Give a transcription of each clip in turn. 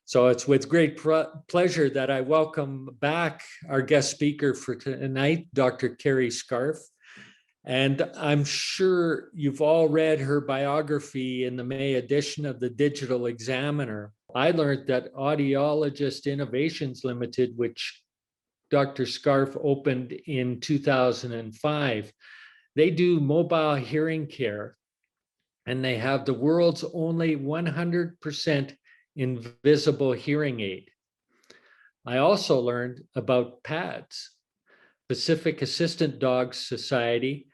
So it's with great pleasure that I welcome back our guest speaker for tonight, Dr. Carrie Scarff. And I'm sure you've all read her biography in the May edition of the Digital Examiner. I learned that Audiology Innovations Limited, which Dr. Scarff opened in 2005, they do mobile hearing care, and they have the world's only 100% invisible hearing aid. I also learned about PADS, Pacific Assistant Dogs Society,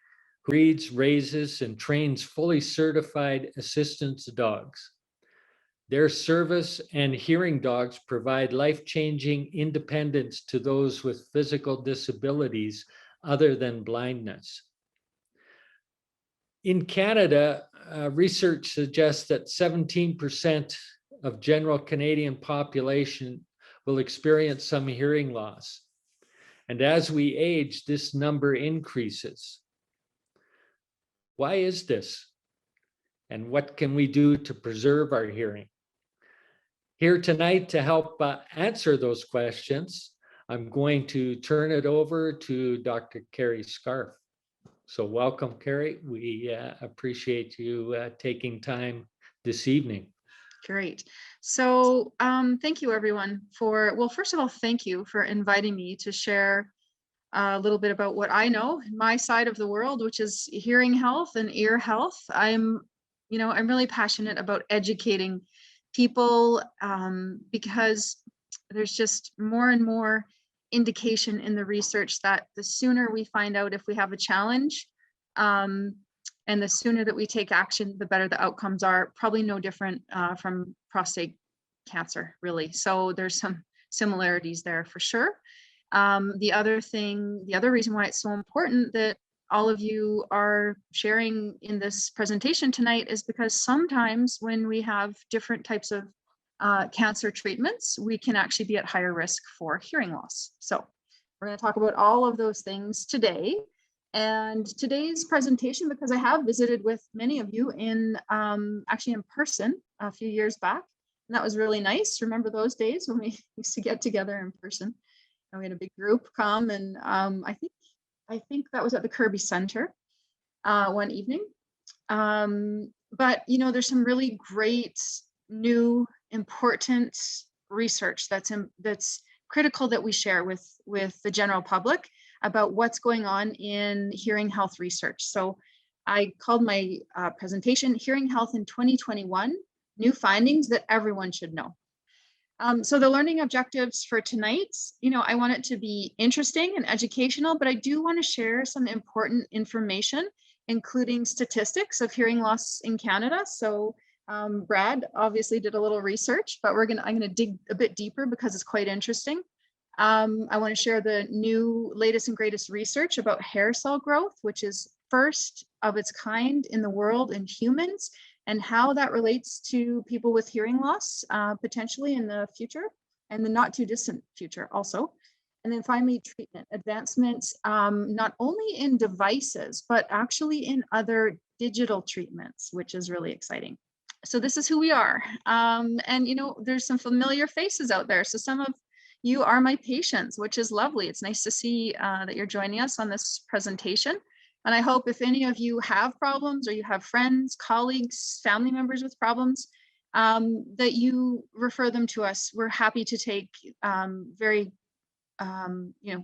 who breeds, raises, and trains fully certified assistance dogs. Their service and hearing dogs provide life-changing independence to those with physical disabilities other than blindness. In Canada, research suggests that 17% of general Canadian population will experience some hearing loss. And as we age, this number increases. Why is this? And what can we do to preserve our hearing? Here tonight to help answer those questions, I'm going to turn it over to Dr. Carrie Scarff. So welcome, Carrie. We appreciate you taking time this evening. Great. So thank you everyone for, well, first of all, thank you for inviting me to share a little bit about what I know, my side of the world, which is hearing health and ear health. I'm really passionate about educating people because there's just more and more indication in the research that the sooner we find out if we have a challenge, and the sooner that we take action, the better the outcomes are. Probably no different from prostate cancer, really. So there's some similarities there for sure. The other reason why it's so important that all of you are sharing in this presentation tonight is because sometimes when we have different types of cancer treatments, we can actually be at higher risk for hearing loss. So we're going to talk about all of those things today. And today's presentation, because I have visited with many of you actually in person a few years back, and that was really nice. Remember those days when we used to get together in person? And we had a big group come, and I think that was at the Kirby Center one evening. But there's some really great new important research that's critical that we share with the general public about what's going on in hearing health research. So I called my presentation Hearing Health in 2021, New Findings That Everyone Should Know. So the learning objectives for tonight, I want it to be interesting and educational, but I do want to share some important information, including statistics of hearing loss in Canada. So Brad obviously did a little research, but I'm going to dig a bit deeper because it's quite interesting. I want to share the new latest and greatest research about hair cell growth, which is first of its kind in the world in humans, and how that relates to people with hearing loss, potentially in the future and the not too distant future also. And then finally, treatment advancements, not only in devices, but actually in other digital treatments, which is really exciting. So this is who we are. And there's some familiar faces out there. So some of you are my patients, which is lovely. It's nice to see that you're joining us on this presentation. And I hope if any of you have problems, or you have friends, colleagues, family members with problems, that you refer them to us. We're happy to take very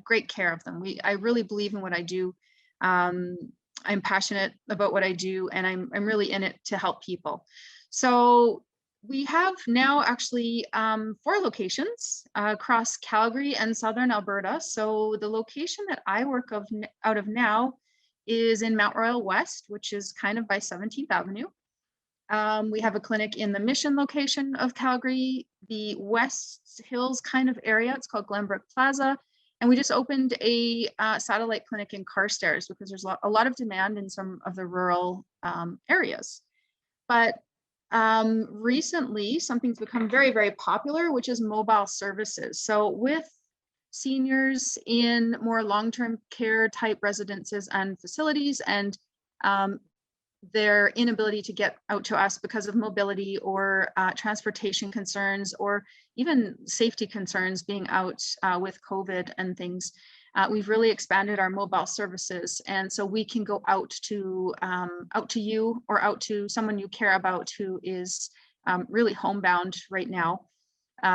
great care of them. I really believe in what I do. I'm passionate about what I do, and I'm really in it to help people. So we have now actually 4 locations across Calgary and Southern Alberta. So the location that I work out of now is in Mount Royal West, which is kind of by 17th Avenue. We have a clinic in the Mission location of Calgary, the West Hills kind of area. It's called Glenbrook Plaza. And we just opened a satellite clinic in Carstairs because there's a lot of demand in some of the rural areas. But recently, something's become very, very popular, which is mobile services. So with seniors in more long-term care type residences and facilities, and their inability to get out to us because of mobility or transportation concerns, or even safety concerns being out with COVID and things. We've really expanded our mobile services, and so we can go out to you or out to someone you care about who is really homebound right now.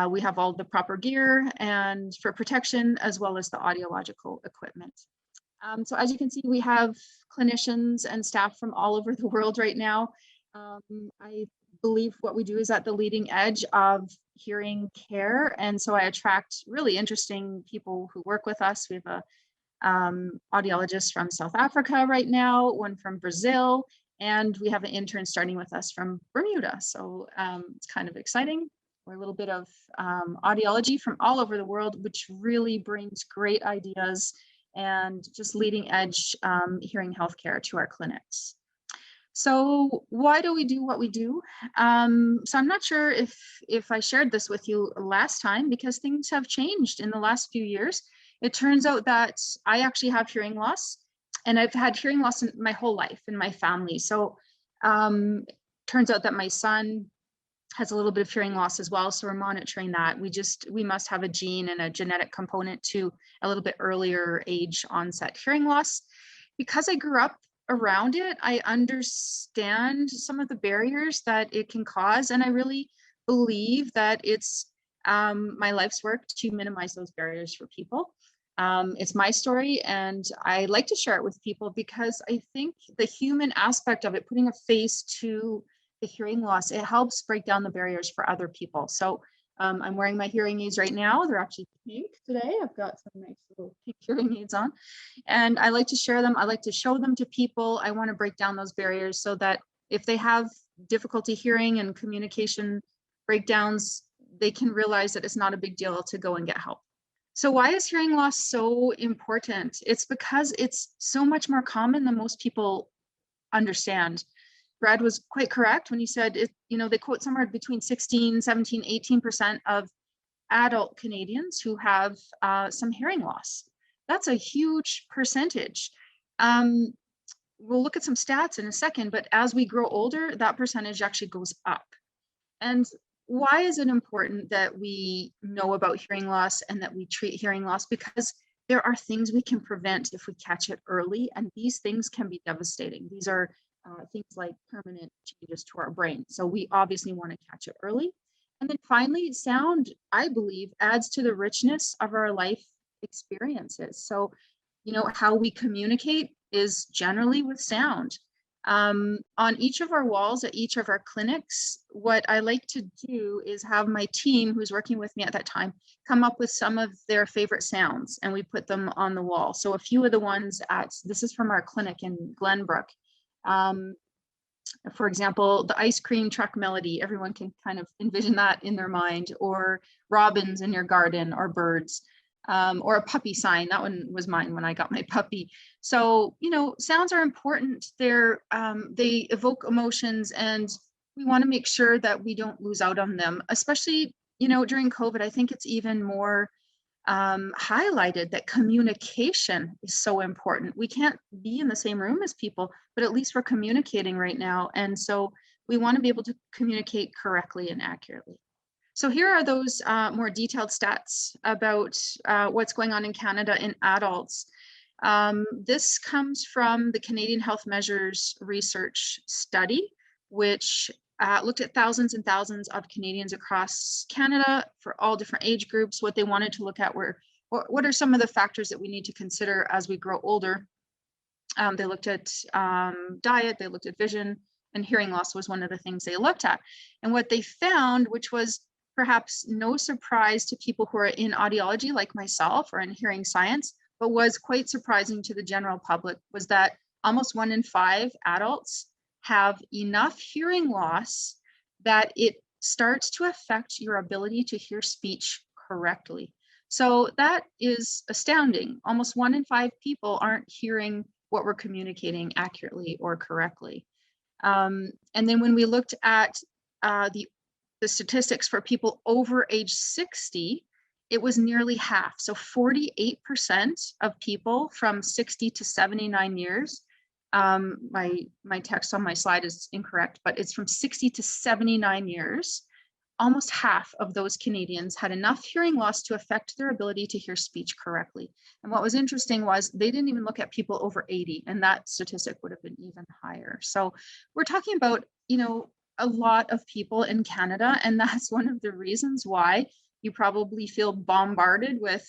We have all the proper gear and for protection, as well as the audiological equipment. So as you can see, we have clinicians and staff from all over the world right now. I believe what we do is at the leading edge of hearing care. And so I attract really interesting people who work with us. We have a audiologist from South Africa right now, one from Brazil, and we have an intern starting with us from Bermuda. So it's kind of exciting. We're a little bit of audiology from all over the world, which really brings great ideas and just leading edge hearing healthcare to our clinics. So why do we do what we do? So I'm not sure if I shared this with you last time, because things have changed in the last few years. It turns out that I actually have hearing loss, and I've had hearing loss in my whole life in my family. So turns out that my son has a little bit of hearing loss as well. So we're monitoring that. We must have a gene and a genetic component to a little bit earlier age onset hearing loss. Because I grew up around it, I understand some of the barriers that it can cause. And I really believe that it's my life's work to minimize those barriers for people. It's my story, and I like to share it with people because I think the human aspect of it, putting a face to the hearing loss, it helps break down the barriers for other people. So I'm wearing my hearing aids right now. They're actually pink today. I've got some nice little pink hearing aids on, and I like to share them. I like to show them to people. I want to break down those barriers so that if they have difficulty hearing and communication breakdowns, they can realize that it's not a big deal to go and get help. So why is hearing loss so important? It's because it's so much more common than most people understand. Brad was quite correct when he said it, they quote somewhere between 16, 17, 18% of adult Canadians who have some hearing loss. That's a huge percentage. We'll look at some stats in a second, but as we grow older, that percentage actually goes up. And why is it important that we know about hearing loss and that we treat hearing loss? Because there are things we can prevent if we catch it early, and these things can be devastating. These are things like permanent changes to our brain. So we obviously want to catch it early. And then finally, sound, I believe, adds to the richness of our life experiences. So, how we communicate is generally with sound. On each of our walls at each of our clinics, what I like to do is have my team who's working with me at that time come up with some of their favorite sounds, and we put them on the wall. So a few of the ones this is from our clinic in Glenbrook. For example, the ice cream truck melody, everyone can kind of envision that in their mind, or robins in your garden, or birds, or a puppy sign. That one was mine when I got my puppy. So, sounds are important. They evoke emotions, and we want to make sure that we don't lose out on them, especially, during COVID. I think it's even more highlighted that communication is so important. We can't be in the same room as people, but at least we're communicating right now. And so we want to be able to communicate correctly and accurately. So here are those more detailed stats about what's going on in Canada in adults. This comes from the Canadian Health Measures Research Study, which looked at thousands and thousands of Canadians across Canada for all different age groups. What they wanted to look at were, what are some of the factors that we need to consider as we grow older? They looked at diet, they looked at vision, and hearing loss was one of the things they looked at. And what they found, which was perhaps no surprise to people who are in audiology like myself or in hearing science, but was quite surprising to the general public, was that almost 1 in 5 adults have enough hearing loss that it starts to affect your ability to hear speech correctly. So that is astounding. Almost 1 in 5 people aren't hearing what we're communicating accurately or correctly. And then when we looked at the statistics for people over age 60, it was nearly half. So 48% of people from 60 to 79 years my text on my slide is incorrect, but it's from 60 to 79 years. Almost half of those Canadians had enough hearing loss to affect their ability to hear speech correctly. And what was interesting was they didn't even look at people over 80, and that statistic would have been even higher. So we're talking about, a lot of people in Canada, and that's one of the reasons why you probably feel bombarded with,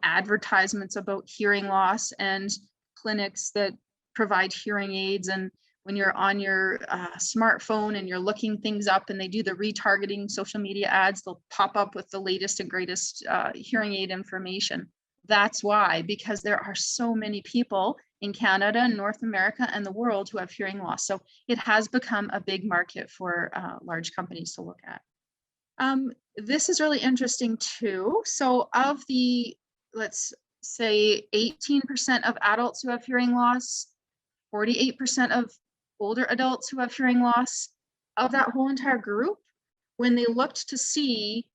advertisements about hearing loss and clinics that provide hearing aids. And when you're on your smartphone and you're looking things up and they do the retargeting social media ads, they'll pop up with the latest and greatest hearing aid information. That's why, because there are so many people in Canada and North America and the world who have hearing loss. So it has become a big market for large companies to look at. This is really interesting too. So of the, let's say 18% of adults who have hearing loss, 48% of older adults who have hearing loss, of that whole entire group, when they looked to see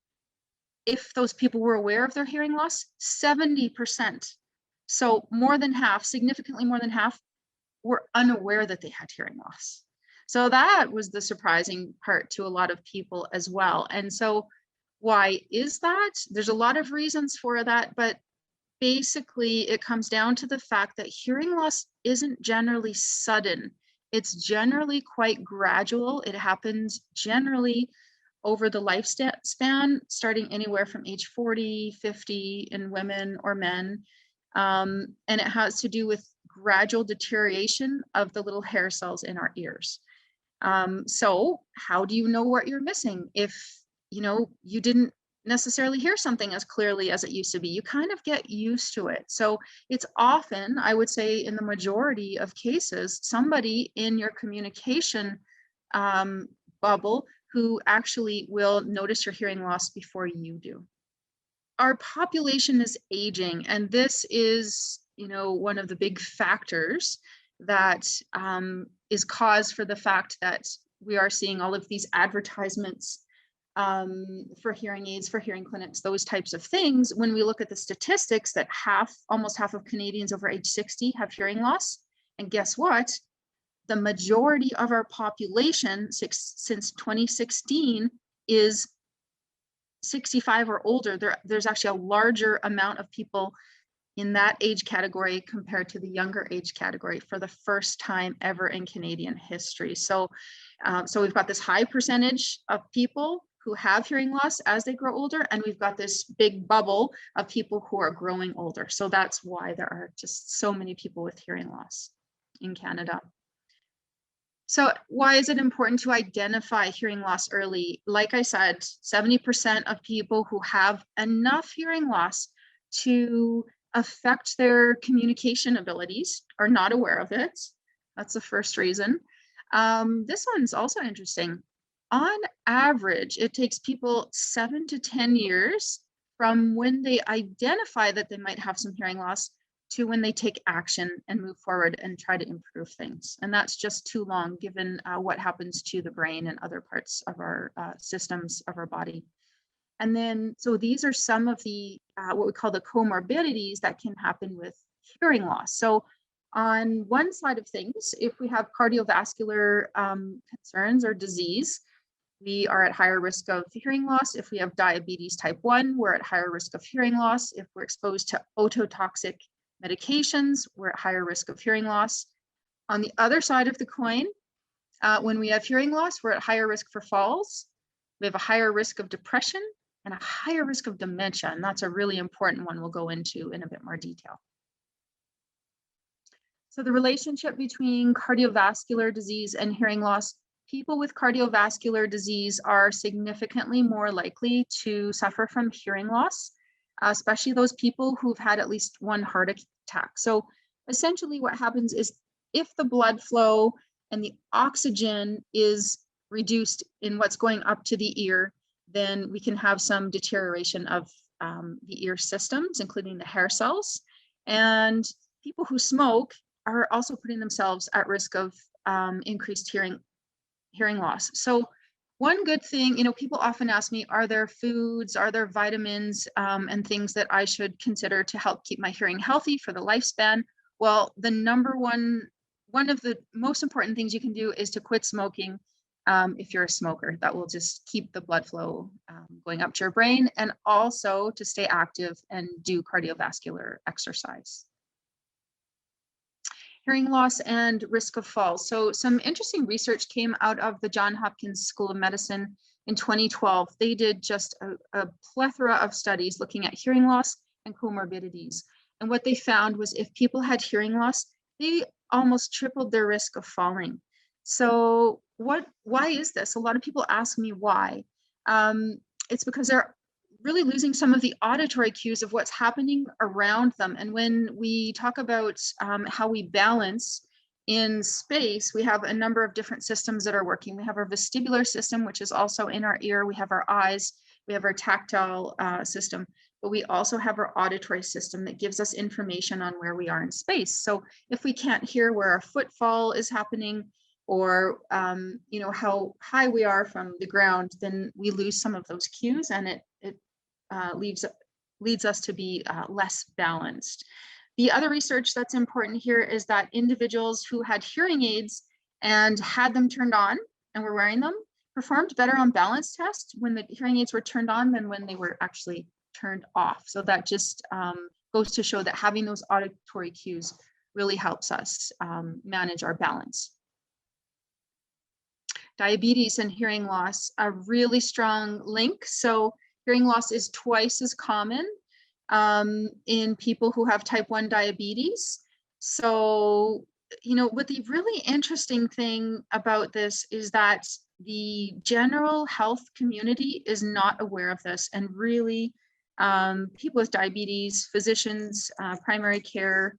if those people were aware of their hearing loss, 70%. So more than half, significantly more than half, were unaware that they had hearing loss. So that was the surprising part to a lot of people as well. And so why is that? There's a lot of reasons for that, but basically it comes down to the fact that hearing loss isn't generally sudden. It's generally quite gradual. It happens generally over the lifespan, starting anywhere from age 40, 50 in women or men. And it has to do with gradual deterioration of the little hair cells in our ears. So how do you know what you're missing if you didn't necessarily hear something as clearly as it used to be? You kind of get used to it. So it's often, I would say in the majority of cases, somebody in your communication bubble who actually will notice your hearing loss before you do. Our population is aging, and this is, one of the big factors that is cause for the fact that we are seeing all of these advertisements for hearing aids, for hearing clinics, those types of things. When we look at the statistics that almost half of Canadians over age 60 have hearing loss. And guess what? The majority of our population since 2016 is 65 or older. There's actually a larger amount of people in that age category compared to the younger age category for the first time ever in Canadian history. So we've got this high percentage of people who have hearing loss as they grow older, and we've got this big bubble of people who are growing older. So that's why there are just so many people with hearing loss in Canada. So why is it important to identify hearing loss early? Like I said, 70% of people who have enough hearing loss to affect their communication abilities are not aware of it. That's the first reason. This one's also interesting. On average, it takes people 7 to 10 years from when they identify that they might have some hearing loss to when they take action and move forward and try to improve things. And that's just too long given what happens to the brain and other parts of our systems of our body. And then, so these are some of the, what we call the comorbidities that can happen with hearing loss. So on one side of things, if we have cardiovascular concerns or disease, we are at higher risk of hearing loss. If we have diabetes type 1, we're at higher risk of hearing loss. If we're exposed to ototoxic medications, we're at higher risk of hearing loss. On the other side of the coin, when we have hearing loss, we're at higher risk for falls. We have a higher risk of depression and a higher risk of dementia. And that's a really important one we'll go into in a bit more detail. So the relationship between cardiovascular disease and hearing loss, people with cardiovascular disease are significantly more likely to suffer from hearing loss, especially those people who've had at least one heart attack. So essentially what happens is if the blood flow and the oxygen is reduced in what's going up to the ear, then we can have some deterioration of the ear systems, including the hair cells. And people who smoke are also putting themselves at risk of increased hearing loss. So one good thing, people often ask me, are there foods, are there vitamins and things that I should consider to help keep my hearing healthy for the lifespan? Well, one of the most important things you can do is to quit smoking. If you're a smoker, that will just keep the blood flow going up to your brain, and also to stay active and do cardiovascular exercise. Hearing loss and risk of falls. So some interesting research came out of the Johns Hopkins School of Medicine in 2012. They did just a plethora of studies looking at hearing loss and comorbidities. And what they found was if people had hearing loss, they almost tripled their risk of falling. So why is this? A lot of people ask me why. It's because they're really losing some of the auditory cues of what's happening around them. And when we talk about how we balance in space, we have a number of different systems that are working. We have our vestibular system, which is also in our ear. We have our eyes. We have our tactile system, but we also have our auditory system that gives us information on where we are in space. So if we can't hear where our footfall is happening, or how high we are from the ground, then we lose some of those cues, and it leads us to be less balanced. The other research that's important here is that individuals who had hearing aids and had them turned on and were wearing them performed better on balance tests when the hearing aids were turned on than when they were actually turned off. So that just goes to show that having those auditory cues really helps us manage our balance. Diabetes and hearing loss, a really strong link. So hearing loss is twice as common in people who have type 1 diabetes. So, what the really interesting thing about this is that the general health community is not aware of this, and really people with diabetes, physicians, primary care,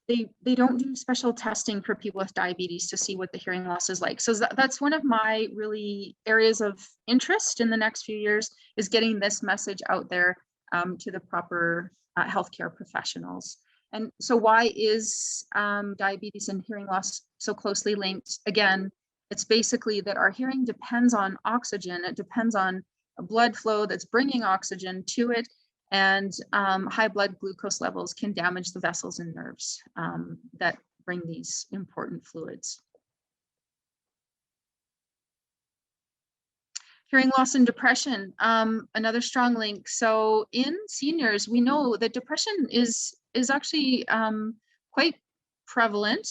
they don't do special testing for people with diabetes to see what the hearing loss is like. So that's one of my really areas of interest in the next few years, is getting this message out there to the proper healthcare professionals. And so why is diabetes and hearing loss so closely linked? Again, it's basically that our hearing depends on oxygen. It depends on a blood flow that's bringing oxygen to it. And high blood glucose levels can damage the vessels and nerves that bring these important fluids. Hearing loss and depression, another strong link. So in seniors, we know that depression is actually quite prevalent.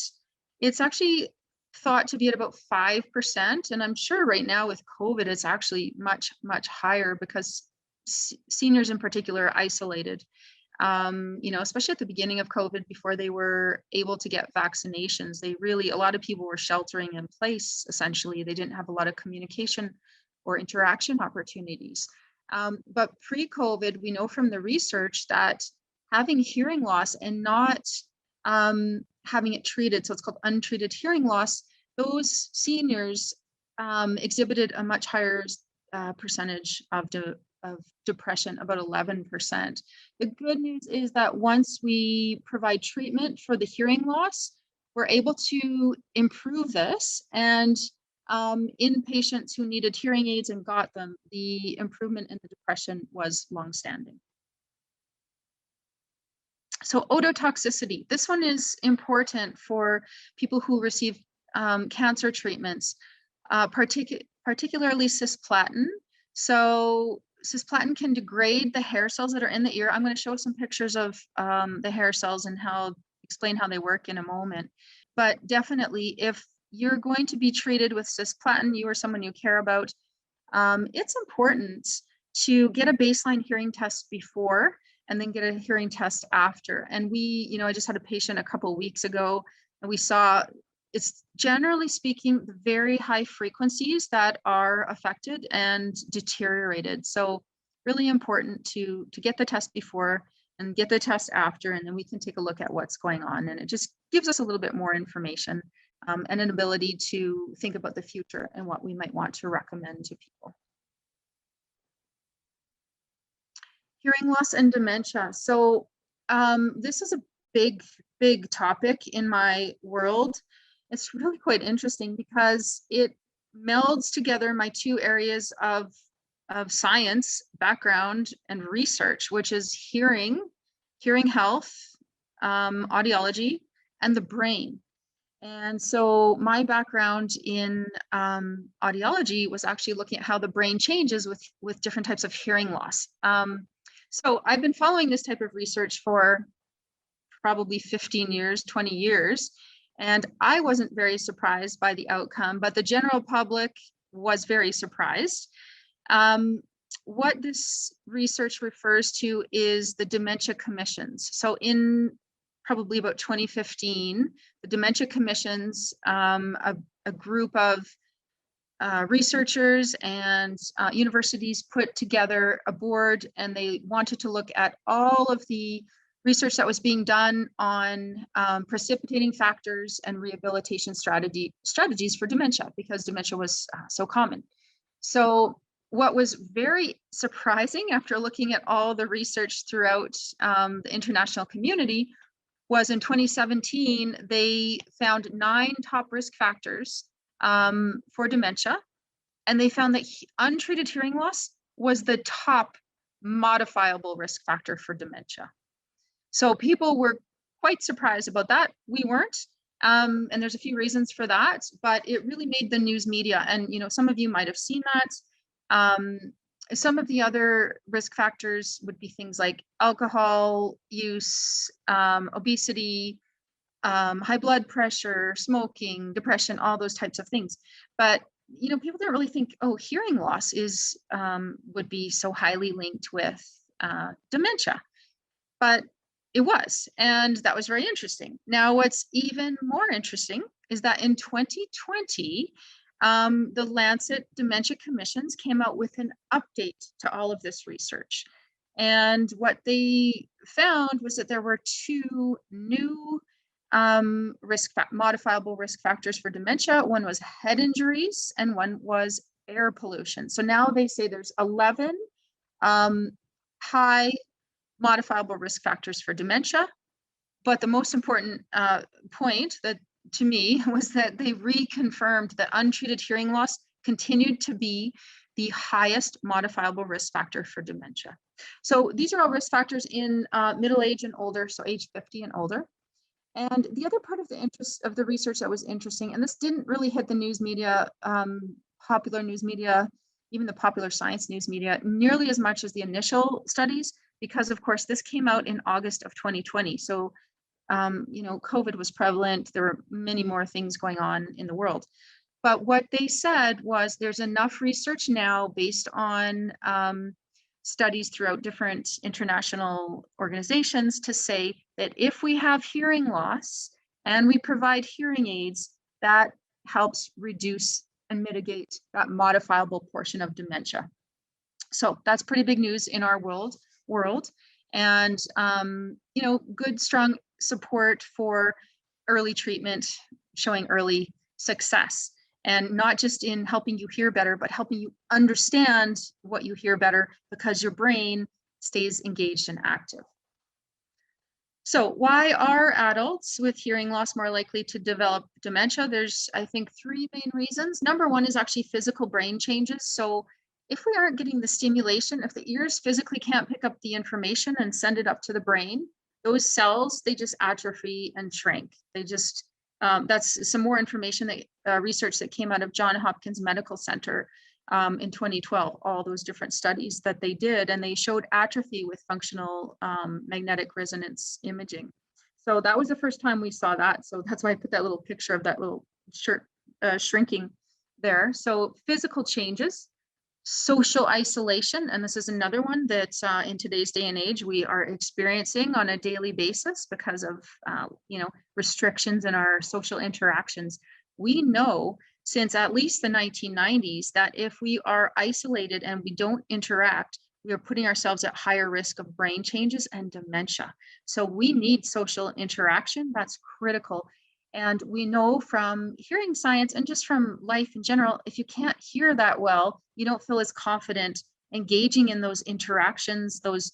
It's actually thought to be at about 5%. And I'm sure right now with COVID, it's actually much, much higher, because seniors in particular are isolated, especially at the beginning of COVID, before they were able to get vaccinations. A lot of people were sheltering in place, essentially. They didn't have a lot of communication or interaction opportunities. But pre-COVID, we know from the research that having hearing loss and not having it treated, so it's called untreated hearing loss, those seniors exhibited a much higher percentage of depression, about 11%. The good news is that once we provide treatment for the hearing loss, we're able to improve this. And in patients who needed hearing aids and got them, the improvement in the depression was longstanding. So ototoxicity, this one is important for people who receive cancer treatments, particularly cisplatin. So cisplatin can degrade the hair cells that are in the ear. I'm going to show some pictures of the hair cells and explain how they work in a moment. But definitely, if you're going to be treated with cisplatin, you or someone you care about, it's important to get a baseline hearing test before and then get a hearing test after. And I just had a patient a couple of weeks ago, and we saw it's generally speaking the very high frequencies that are affected and deteriorated. So really important to get the test before and get the test after, and then we can take a look at what's going on. And it just gives us a little bit more information and an ability to think about the future and what we might want to recommend to people. Hearing loss and dementia. So this is a big topic in my world. It's really quite interesting because it melds together my two areas of science background and research, which is hearing health, audiology, and the brain. And so my background in audiology was actually looking at how the brain changes with different types of hearing loss. So I've been following this type of research for probably 15 years, 20 years, and I wasn't very surprised by the outcome, but the general public was very surprised. What this research refers to is the dementia commissions. So in probably about 2015, the dementia commissions, a group of researchers and universities put together a board, and they wanted to look at all of the research that was being done on precipitating factors and rehabilitation strategies for dementia, because dementia was so common. So what was very surprising after looking at all the research throughout the international community was in 2017, they found 9 top risk factors for dementia, and they found that untreated hearing loss was the top modifiable risk factor for dementia. So people were quite surprised about that. We weren't, and there's a few reasons for that, but it really made the news media. And some of you might have seen that. Some of the other risk factors would be things like alcohol use, obesity, high blood pressure, smoking, depression, all those types of things. But people don't really think, oh, hearing loss would be so highly linked with dementia, but it was, and that was very interesting. Now, what's even more interesting is that in 2020, the Lancet Dementia Commissions came out with an update to all of this research. And what they found was that there were 2 new modifiable risk factors for dementia. One was head injuries and one was air pollution. So now they say there's 11 high modifiable risk factors for dementia. But the most important point that to me was that they reconfirmed that untreated hearing loss continued to be the highest modifiable risk factor for dementia. So these are all risk factors in middle age and older, so age 50 and older. And the other part of the interest of the research that was interesting, and this didn't really hit the news media, popular news media, even the popular science news media, nearly as much as the initial studies, because of course this came out in August of 2020. So, COVID was prevalent. There were many more things going on in the world. But what they said was there's enough research now based on studies throughout different international organizations to say that if we have hearing loss and we provide hearing aids, that helps reduce and mitigate that modifiable portion of dementia. So that's pretty big news in our world. And, good, strong support for early treatment, showing early success. And not just in helping you hear better, but helping you understand what you hear better, because your brain stays engaged and active. So why are adults with hearing loss more likely to develop dementia? There's, I think, 3 main reasons. Number 1 is actually physical brain changes. So if we aren't getting the stimulation, if the ears physically can't pick up the information and send it up to the brain, those cells, they just atrophy and shrink. They just, that's some more information that research that came out of Johns Hopkins Medical Center in 2012, all those different studies that they did, and they showed atrophy with functional magnetic resonance imaging. So that was the first time we saw that. So that's why I put that little picture of that little shirt shrinking there. So physical changes, social isolation, and this is another one that in today's day and age we are experiencing on a daily basis because of restrictions in our social interactions. We know since at least the 1990s that if we are isolated and we don't interact, we are putting ourselves at higher risk of brain changes and dementia. So we need social interaction. That's critical. And we know from hearing science and just from life in general, if you can't hear that well, you don't feel as confident engaging in those interactions, those,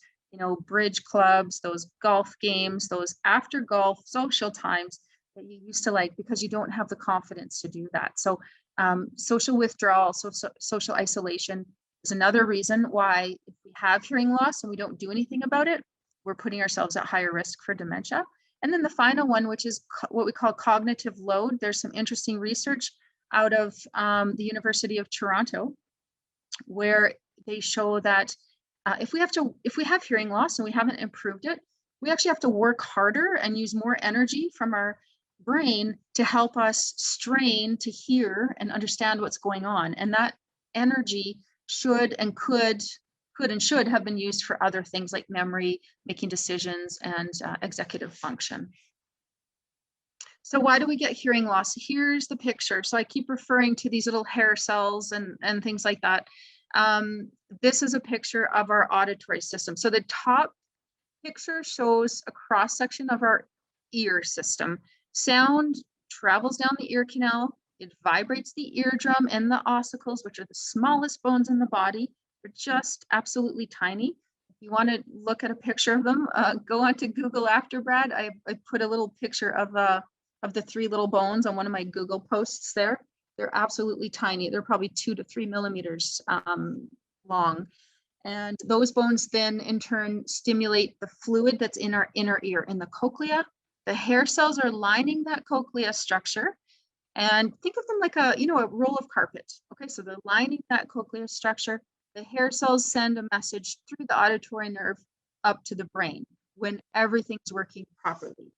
bridge clubs, those golf games, those after golf social times that you used to like, because you don't have the confidence to do that. So social withdrawal, social isolation is another reason why if we have hearing loss and we don't do anything about it, we're putting ourselves at higher risk for dementia. And then the final one, which is what we call cognitive load. There's some interesting research out of the University of Toronto, where they show that if we have hearing loss and we haven't improved it, we actually have to work harder and use more energy from our brain to help us strain to hear and understand what's going on. And that energy should and could and should have been used for other things like memory, making decisions, and executive function. So why do we get hearing loss? Here's the picture. So I keep referring to these little hair cells and things like that. This is a picture of our auditory system. So the top picture shows a cross section of our ear system. Sound travels down the ear canal. It vibrates the eardrum and the ossicles, which are the smallest bones in the body. They're just absolutely tiny. If you want to look at a picture of them, go onto Google after, Brad. I put a little picture of the 3 little bones on one of my Google posts there. They're absolutely tiny. They're probably 2 to 3 millimeters long. And those bones then in turn stimulate the fluid that's in our inner ear, in the cochlea. The hair cells are lining that cochlea structure. And think of them like a roll of carpet. Okay, so they're lining that cochlea structure. The hair cells send a message through the auditory nerve up to the brain when everything's working properly.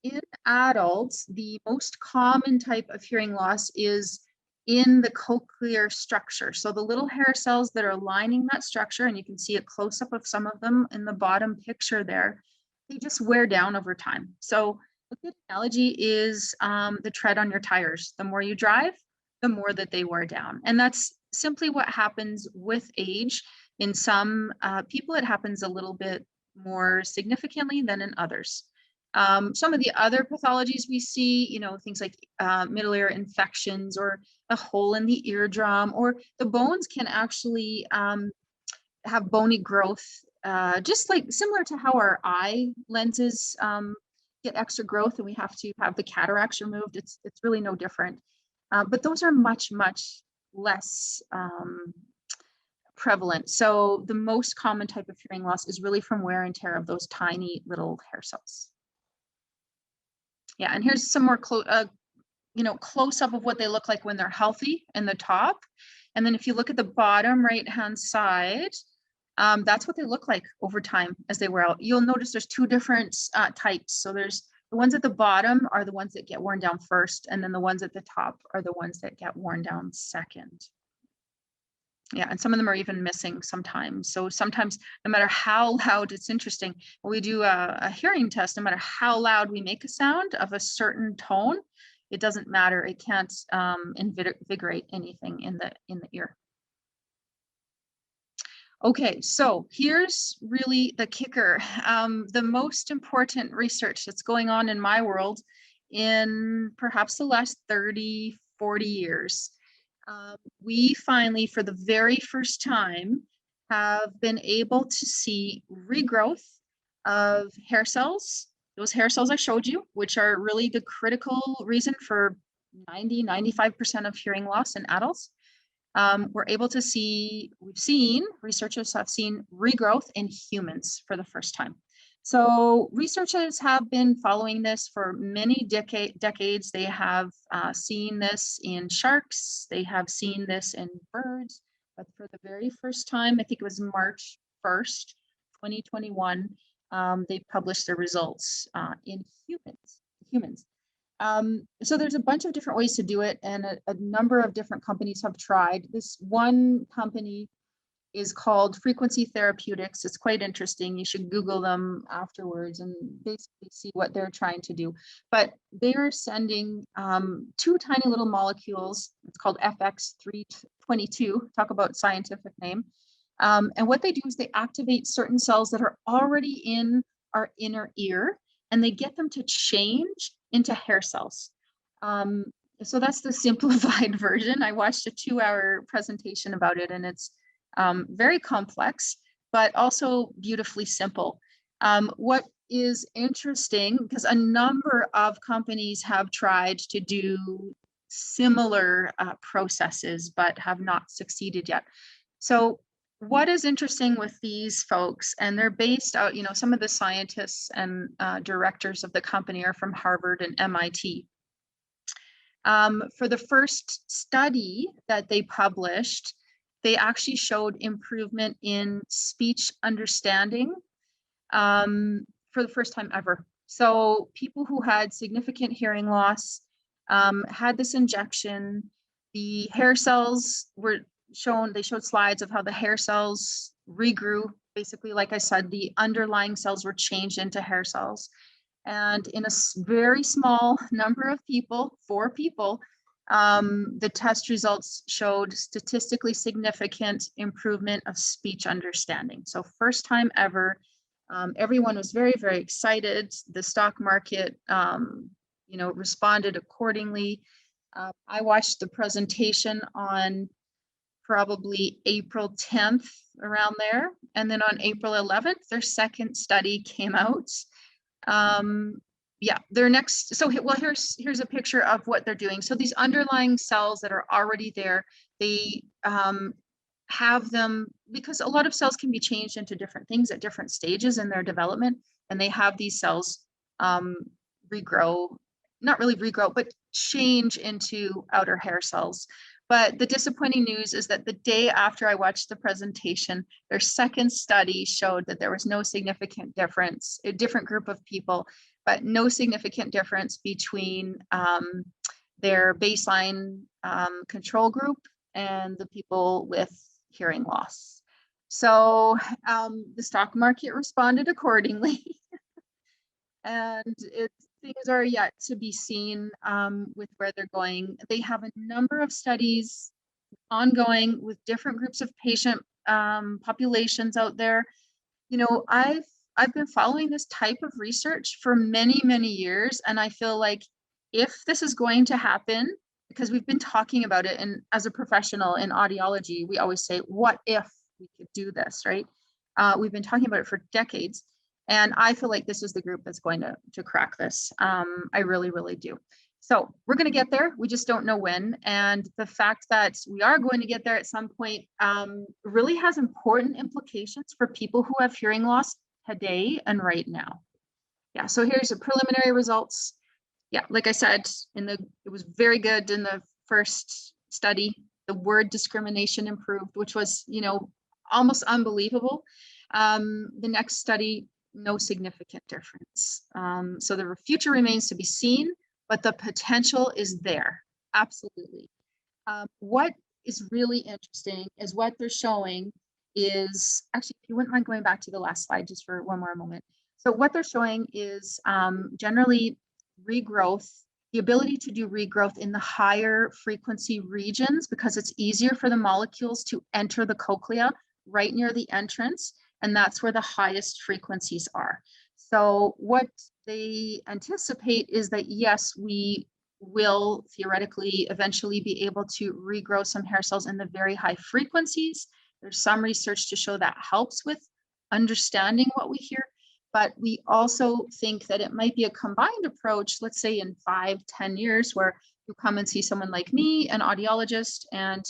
In adults, the most common type of hearing loss is in the cochlear structure. So the little hair cells that are lining that structure, and you can see a close-up of some of them in the bottom picture there, they just wear down over time. So a good analogy is the tread on your tires. The more you drive, the more that they wear down. And that's simply what happens with age. In some people, it happens a little bit more significantly than in others. Some of the other pathologies we see, things like middle ear infections or a hole in the eardrum, or the bones can actually have bony growth, just like similar to how our eye lenses get extra growth and we have to have the cataracts removed. It's really no different. But those are much, much less prevalent. So the most common type of hearing loss is really from wear and tear of those tiny little hair cells. Yeah, and here's some more close up of what they look like when they're healthy in the top. And then if you look at the bottom right-hand side, that's what they look like over time as they wear out. You'll notice there's 2 different types. So there's the ones at the bottom are the ones that get worn down first, and then the ones at the top are the ones that get worn down second. Yeah, and some of them are even missing sometimes. So sometimes, no matter how loud, it's interesting, when we do a hearing test, no matter how loud we make a sound of a certain tone, it doesn't matter. It can't invigorate anything in the ear. Okay, so here's really the kicker. The most important research that's going on in my world in perhaps the last 30, 40 years. We finally, for the very first time, have been able to see regrowth of hair cells, those hair cells I showed you, which are really the critical reason for 95% of hearing loss in adults. Researchers have seen regrowth in humans for the first time. So researchers have been following this for many decades. They have seen this in sharks. They have seen this in birds. But for the very first time, I think it was March 1st, 2021, they published their results in humans. So there's a bunch of different ways to do it, and a number of different companies have tried. This one company is called Frequency Therapeutics. It's quite interesting. You should Google them afterwards and basically see what they're trying to do. But they are sending 2 tiny little molecules. It's called FX322, talk about scientific name. And what they do is they activate certain cells that are already in our inner ear, and they get them to change into hair cells. So that's the simplified version. I watched a 2-hour presentation about it, and it's very complex, but also beautifully simple. What is interesting, because a number of companies have tried to do similar processes, but have not succeeded yet. So what is interesting with these folks, and they're based out, some of the scientists and directors of the company are from Harvard and MIT. For the first study that they published, they actually showed improvement in speech understanding for the first time ever. So people who had significant hearing loss had this injection. The hair cells were shown, they showed slides of how the hair cells regrew. Basically, like I said, the underlying cells were changed into hair cells. And in a very small number of people, 4 people, the test results showed statistically significant improvement of speech understanding. So first time ever, everyone was very, very excited. The stock market, responded accordingly. I watched the presentation on probably April 10th, around there. And then on April 11th, their second study came out. Their next, so well, here's a picture of what they're doing. So these underlying cells that are already there, they have them, because a lot of cells can be changed into different things at different stages in their development, and they have these cells regrow, not really regrow, but change into outer hair cells. But the disappointing news is that the day after I watched the presentation, their second study showed that there was no significant difference, a different group of people, but no significant difference between their baseline control group and the people with hearing loss. So the stock market responded accordingly. And things are yet to be seen with where they're going. They have a number of studies ongoing with different groups of patient populations out there. I've been following this type of research for many, many years, and I feel like if this is going to happen, because we've been talking about it, and as a professional in audiology, we always say, what if we could do this, right? We've been talking about it for decades. And I feel like this is the group that's going to crack this. I really, really do. So we're going to get there. We just don't know when. And the fact that we are going to get there at some point really has important implications for people who have hearing loss today and right now. Yeah, so here's the preliminary results. Yeah, like I said, it was very good in the first study. The word discrimination improved, which was, almost unbelievable. The next study, no significant difference. So the future remains to be seen, but the potential is there, absolutely. What is really interesting is what they're showing is, actually, if you wouldn't mind going back to the last slide just for one more moment. So what they're showing is generally regrowth, the ability to do regrowth in the higher frequency regions, because it's easier for the molecules to enter the cochlea right near the entrance. And that's where the highest frequencies are. So what they anticipate is that, yes, we will theoretically eventually be able to regrow some hair cells in the very high frequencies. There's some research to show that helps with understanding what we hear, but we also think that it might be a combined approach, let's say in 5-10 years, where you come and see someone like me, an audiologist, and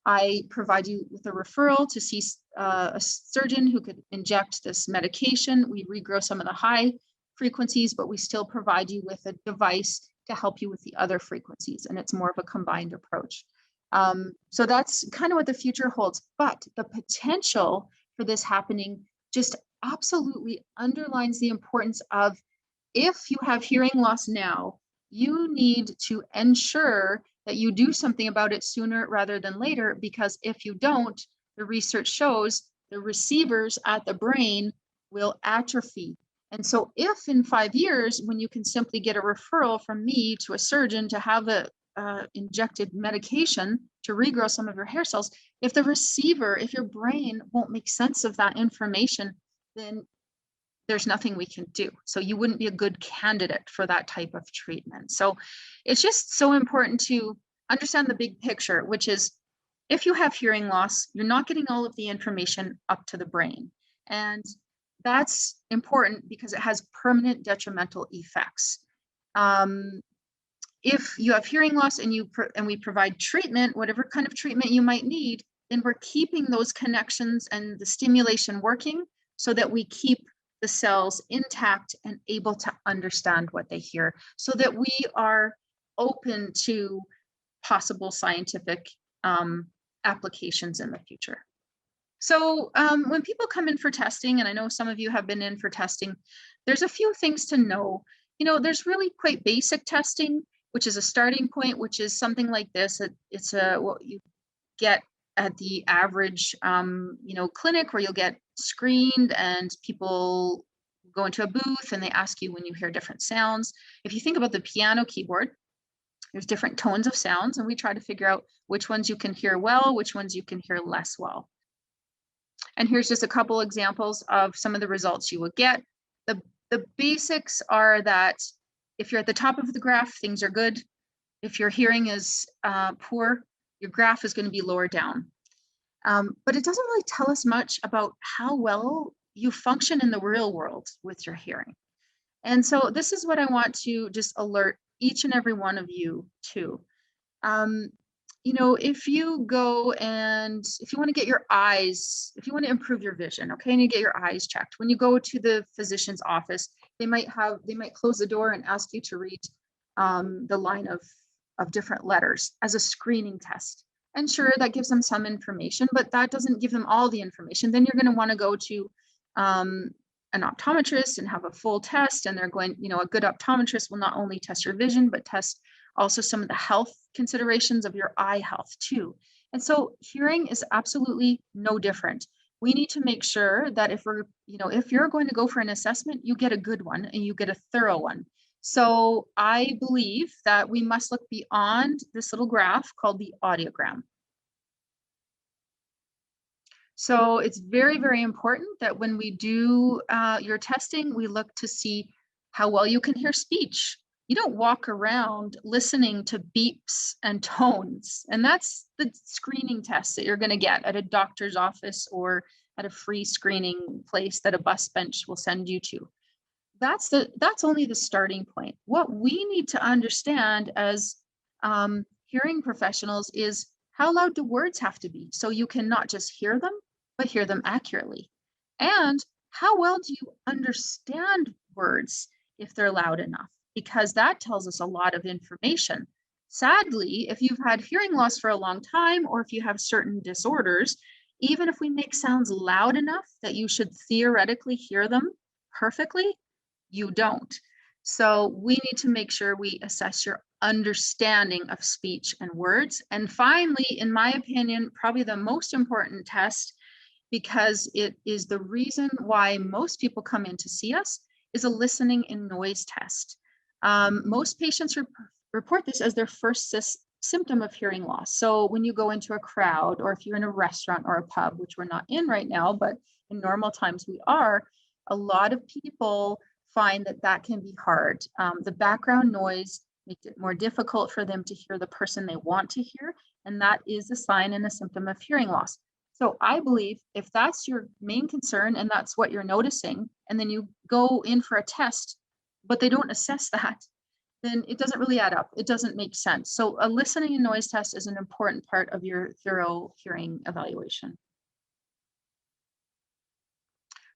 I provide you with a referral to see a surgeon who could inject this medication. We regrow some of the high frequencies, but we still provide you with a device to help you with the other frequencies. And it's more of a combined approach. So that's kind of what the future holds. But the potential for this happening just absolutely underlines the importance of, if you have hearing loss now, you need to ensure that you do something about it sooner rather than later, because if you don't, the research shows the receivers at the brain will atrophy. And so if in 5 years, when you can simply get a referral from me to a surgeon to have a injected medication to regrow some of your hair cells, if the receiver, if your brain won't make sense of that information, then there's nothing we can do. So you wouldn't be a good candidate for that type of treatment. So it's just so important to understand the big picture, which is, if you have hearing loss, you're not getting all of the information up to the brain. And that's important because it has permanent detrimental effects. If you have hearing loss and we provide treatment, whatever kind of treatment you might need, then we're keeping those connections and the stimulation working so that we keep the cells intact and able to understand what they hear, so that we are open to possible scientific applications in the future. So when people come in for testing, and I know some of you have been in for testing, there's a few things to know. There's really quite basic testing, which is a starting point, which is something like this. It's what you get at the average, clinic, where you'll get screened and people go into a booth and they ask you when you hear different sounds. If you think about the piano keyboard, there's different tones of sounds, and we try to figure out which ones you can hear well, which ones you can hear less well. And here's just a couple examples of some of the results you will get. The basics are that if you're at the top of the graph, things are good. If your hearing is poor, your graph is going to be lower down. But it doesn't really tell us much about how well you function in the real world with your hearing. And so this is what I want to just alert each and every one of you to. If you go and if you want to get your eyes, if you want to improve your vision, okay, and you get your eyes checked, when you go to the physician's office, they might close the door and ask you to read the line of different letters as a screening test. And sure, that gives them some information, but that doesn't give them all the information. Then you're going to want to go to an optometrist and have a full test. And they're going, a good optometrist will not only test your vision, but test also some of the health considerations of your eye health too. And so hearing is absolutely no different. We need to make sure that if you're going to go for an assessment, you get a good one and you get a thorough one. So I believe that we must look beyond this little graph called the audiogram. So it's very, very important that when we do your testing, we look to see how well you can hear speech. You don't walk around listening to beeps and tones. And that's the screening test that you're going to get at a doctor's office or at a free screening place that a bus bench will send you to. That's only the starting point. What we need to understand as hearing professionals is how loud do words have to be so you can not just hear them, but hear them accurately. And how well do you understand words if they're loud enough? Because that tells us a lot of information. Sadly, if you've had hearing loss for a long time, or if you have certain disorders, even if we make sounds loud enough that you should theoretically hear them perfectly, you don't. So we need to make sure we assess your understanding of speech and words. And finally, in my opinion, probably the most important test, because it is the reason why most people come in to see us, is a listening and noise test. Most patients report this as their first symptom of hearing loss. So when you go into a crowd, or if you're in a restaurant or a pub, which we're not in right now, but in normal times we are, a lot of people find that can be hard. The background noise makes it more difficult for them to hear the person they want to hear, and that is a sign and a symptom of hearing loss. So I believe if that's your main concern and that's what you're noticing, and then you go in for a test, but they don't assess that, then it doesn't really add up. It doesn't make sense. So a listening and noise test is an important part of your thorough hearing evaluation.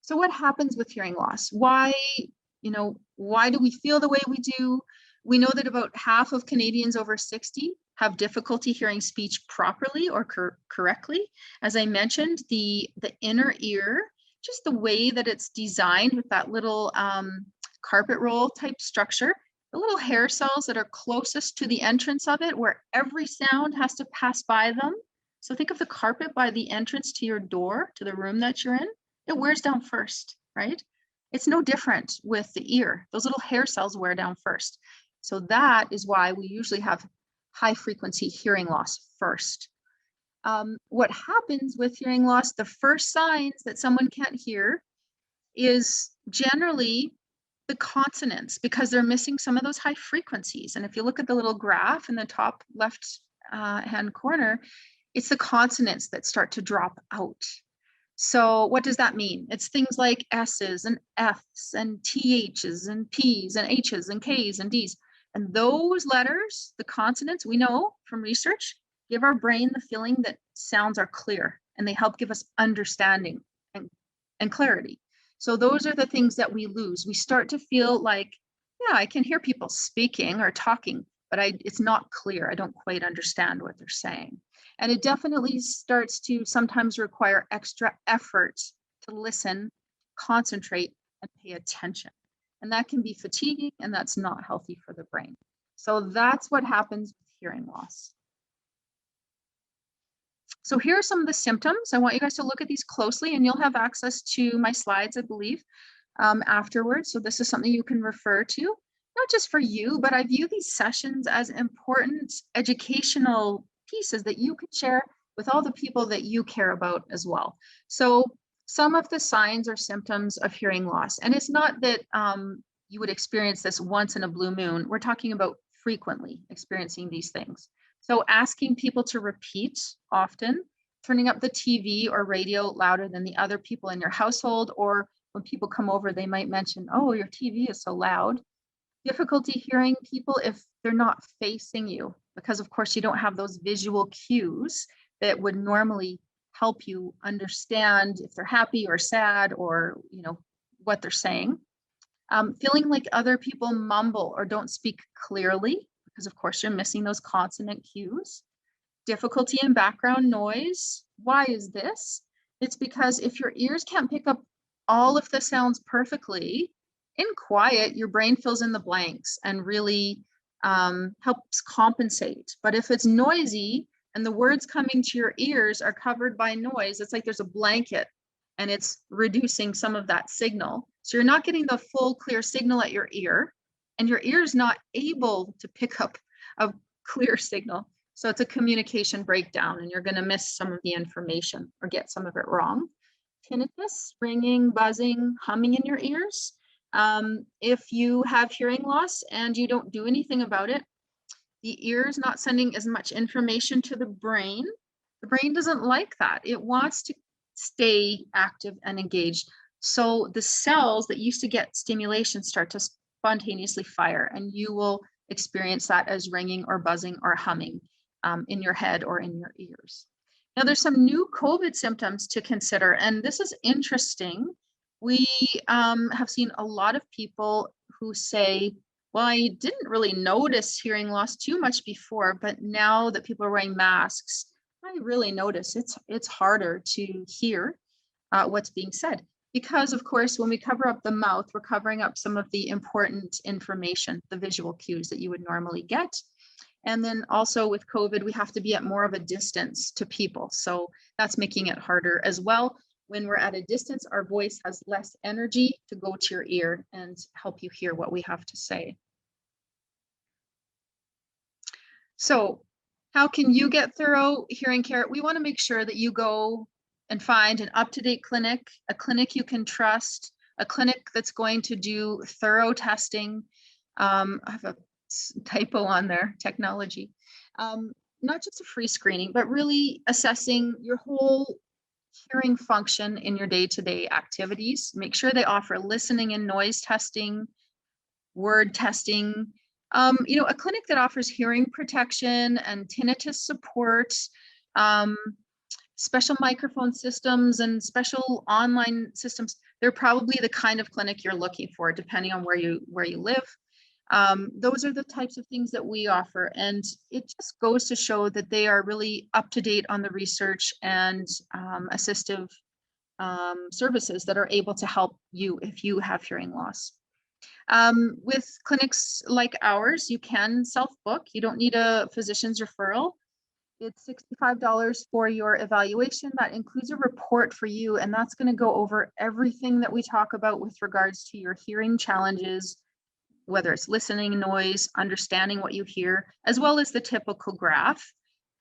So what happens with hearing loss? Why do we feel the way we do? We know that about half of Canadians over 60 have difficulty hearing speech properly or correctly. As I mentioned, the inner ear, just the way that it's designed with that little carpet roll type structure, the little hair cells that are closest to the entrance of it, where every sound has to pass by them. So think of the carpet by the entrance to your door, to the room that you're in. It wears down first, right? It's no different with the ear. Those little hair cells wear down first. So that is why we usually have high frequency hearing loss first. What happens with hearing loss, the first signs that someone can't hear is generally the consonants, because they're missing some of those high frequencies. And if you look at the little graph in the top left hand corner, it's the consonants that start to drop out. So what does that mean? It's things like S's and F's and TH's and P's and H's and K's and D's. And those letters, the consonants, we know from research, give our brain the feeling that sounds are clear, and they help give us understanding and clarity. So those are the things that we lose. We start to feel like, yeah, I can hear people speaking or talking, but it's not clear. I don't quite understand what they're saying. And it definitely starts to sometimes require extra effort to listen, concentrate, and pay attention. And that can be fatiguing, and that's not healthy for the brain. So that's what happens with hearing loss. So here are some of the symptoms. I want you guys to look at these closely, and you'll have access to my slides, I believe, afterwards. So this is something you can refer to, not just for you, but I view these sessions as important educational pieces that you can share with all the people that you care about as well. So some of the signs or symptoms of hearing loss, and it's not that you would experience this once in a blue moon. We're talking about frequently experiencing these things. So asking people to repeat often, turning up the TV or radio louder than the other people in your household, or when people come over, they might mention, oh, your TV is so loud. Difficulty hearing people if they're not facing you, because of course you don't have those visual cues that would normally help you understand if they're happy or sad, or what they're saying. Feeling like other people mumble or don't speak clearly, because of course you're missing those consonant cues. Difficulty in background noise. Why is this? It's because if your ears can't pick up all of the sounds perfectly, in quiet, your brain fills in the blanks and really helps compensate. But if it's noisy and the words coming to your ears are covered by noise, it's like there's a blanket and it's reducing some of that signal. So you're not getting the full clear signal at your ear, and your ear is not able to pick up a clear signal. So it's a communication breakdown, and you're going to miss some of the information or get some of it wrong. Tinnitus, ringing, buzzing, humming in your ears. If you have hearing loss and you don't do anything about it, the ear is not sending as much information to the brain. The brain doesn't like that. It wants to stay active and engaged. So the cells that used to get stimulation start to spontaneously fire, and you will experience that as ringing or buzzing or humming in your head or in your ears. Now, there's some new COVID symptoms to consider, and this is interesting. We have seen a lot of people who say, well, I didn't really notice hearing loss too much before, but now that people are wearing masks, I really notice it's harder to hear what's being said. Because of course, when we cover up the mouth, we're covering up some of the important information, the visual cues that you would normally get. And then also with COVID, we have to be at more of a distance to people. So that's making it harder as well. When we're at a distance, our voice has less energy to go to your ear and help you hear what we have to say. So how can you get thorough hearing care? We want to make sure that you go and find an up-to-date clinic, a clinic you can trust, a clinic that's going to do thorough testing. I have a typo on there, technology. Not just a free screening, but really assessing your whole hearing function in your day-to-day activities. Make sure they offer listening and noise testing, word testing, a clinic that offers hearing protection and tinnitus support, special microphone systems and special online systems. They're probably the kind of clinic you're looking for, depending on where you live. Those are the types of things that we offer, and it just goes to show that they are really up to date on the research and assistive services that are able to help you if you have hearing loss. With clinics like ours, you can self-book. You don't need a physician's referral. It's $65 for your evaluation. That includes a report for you, and that's going to go over everything that we talk about with regards to your hearing challenges, whether it's listening, noise, understanding what you hear, as well as the typical graph.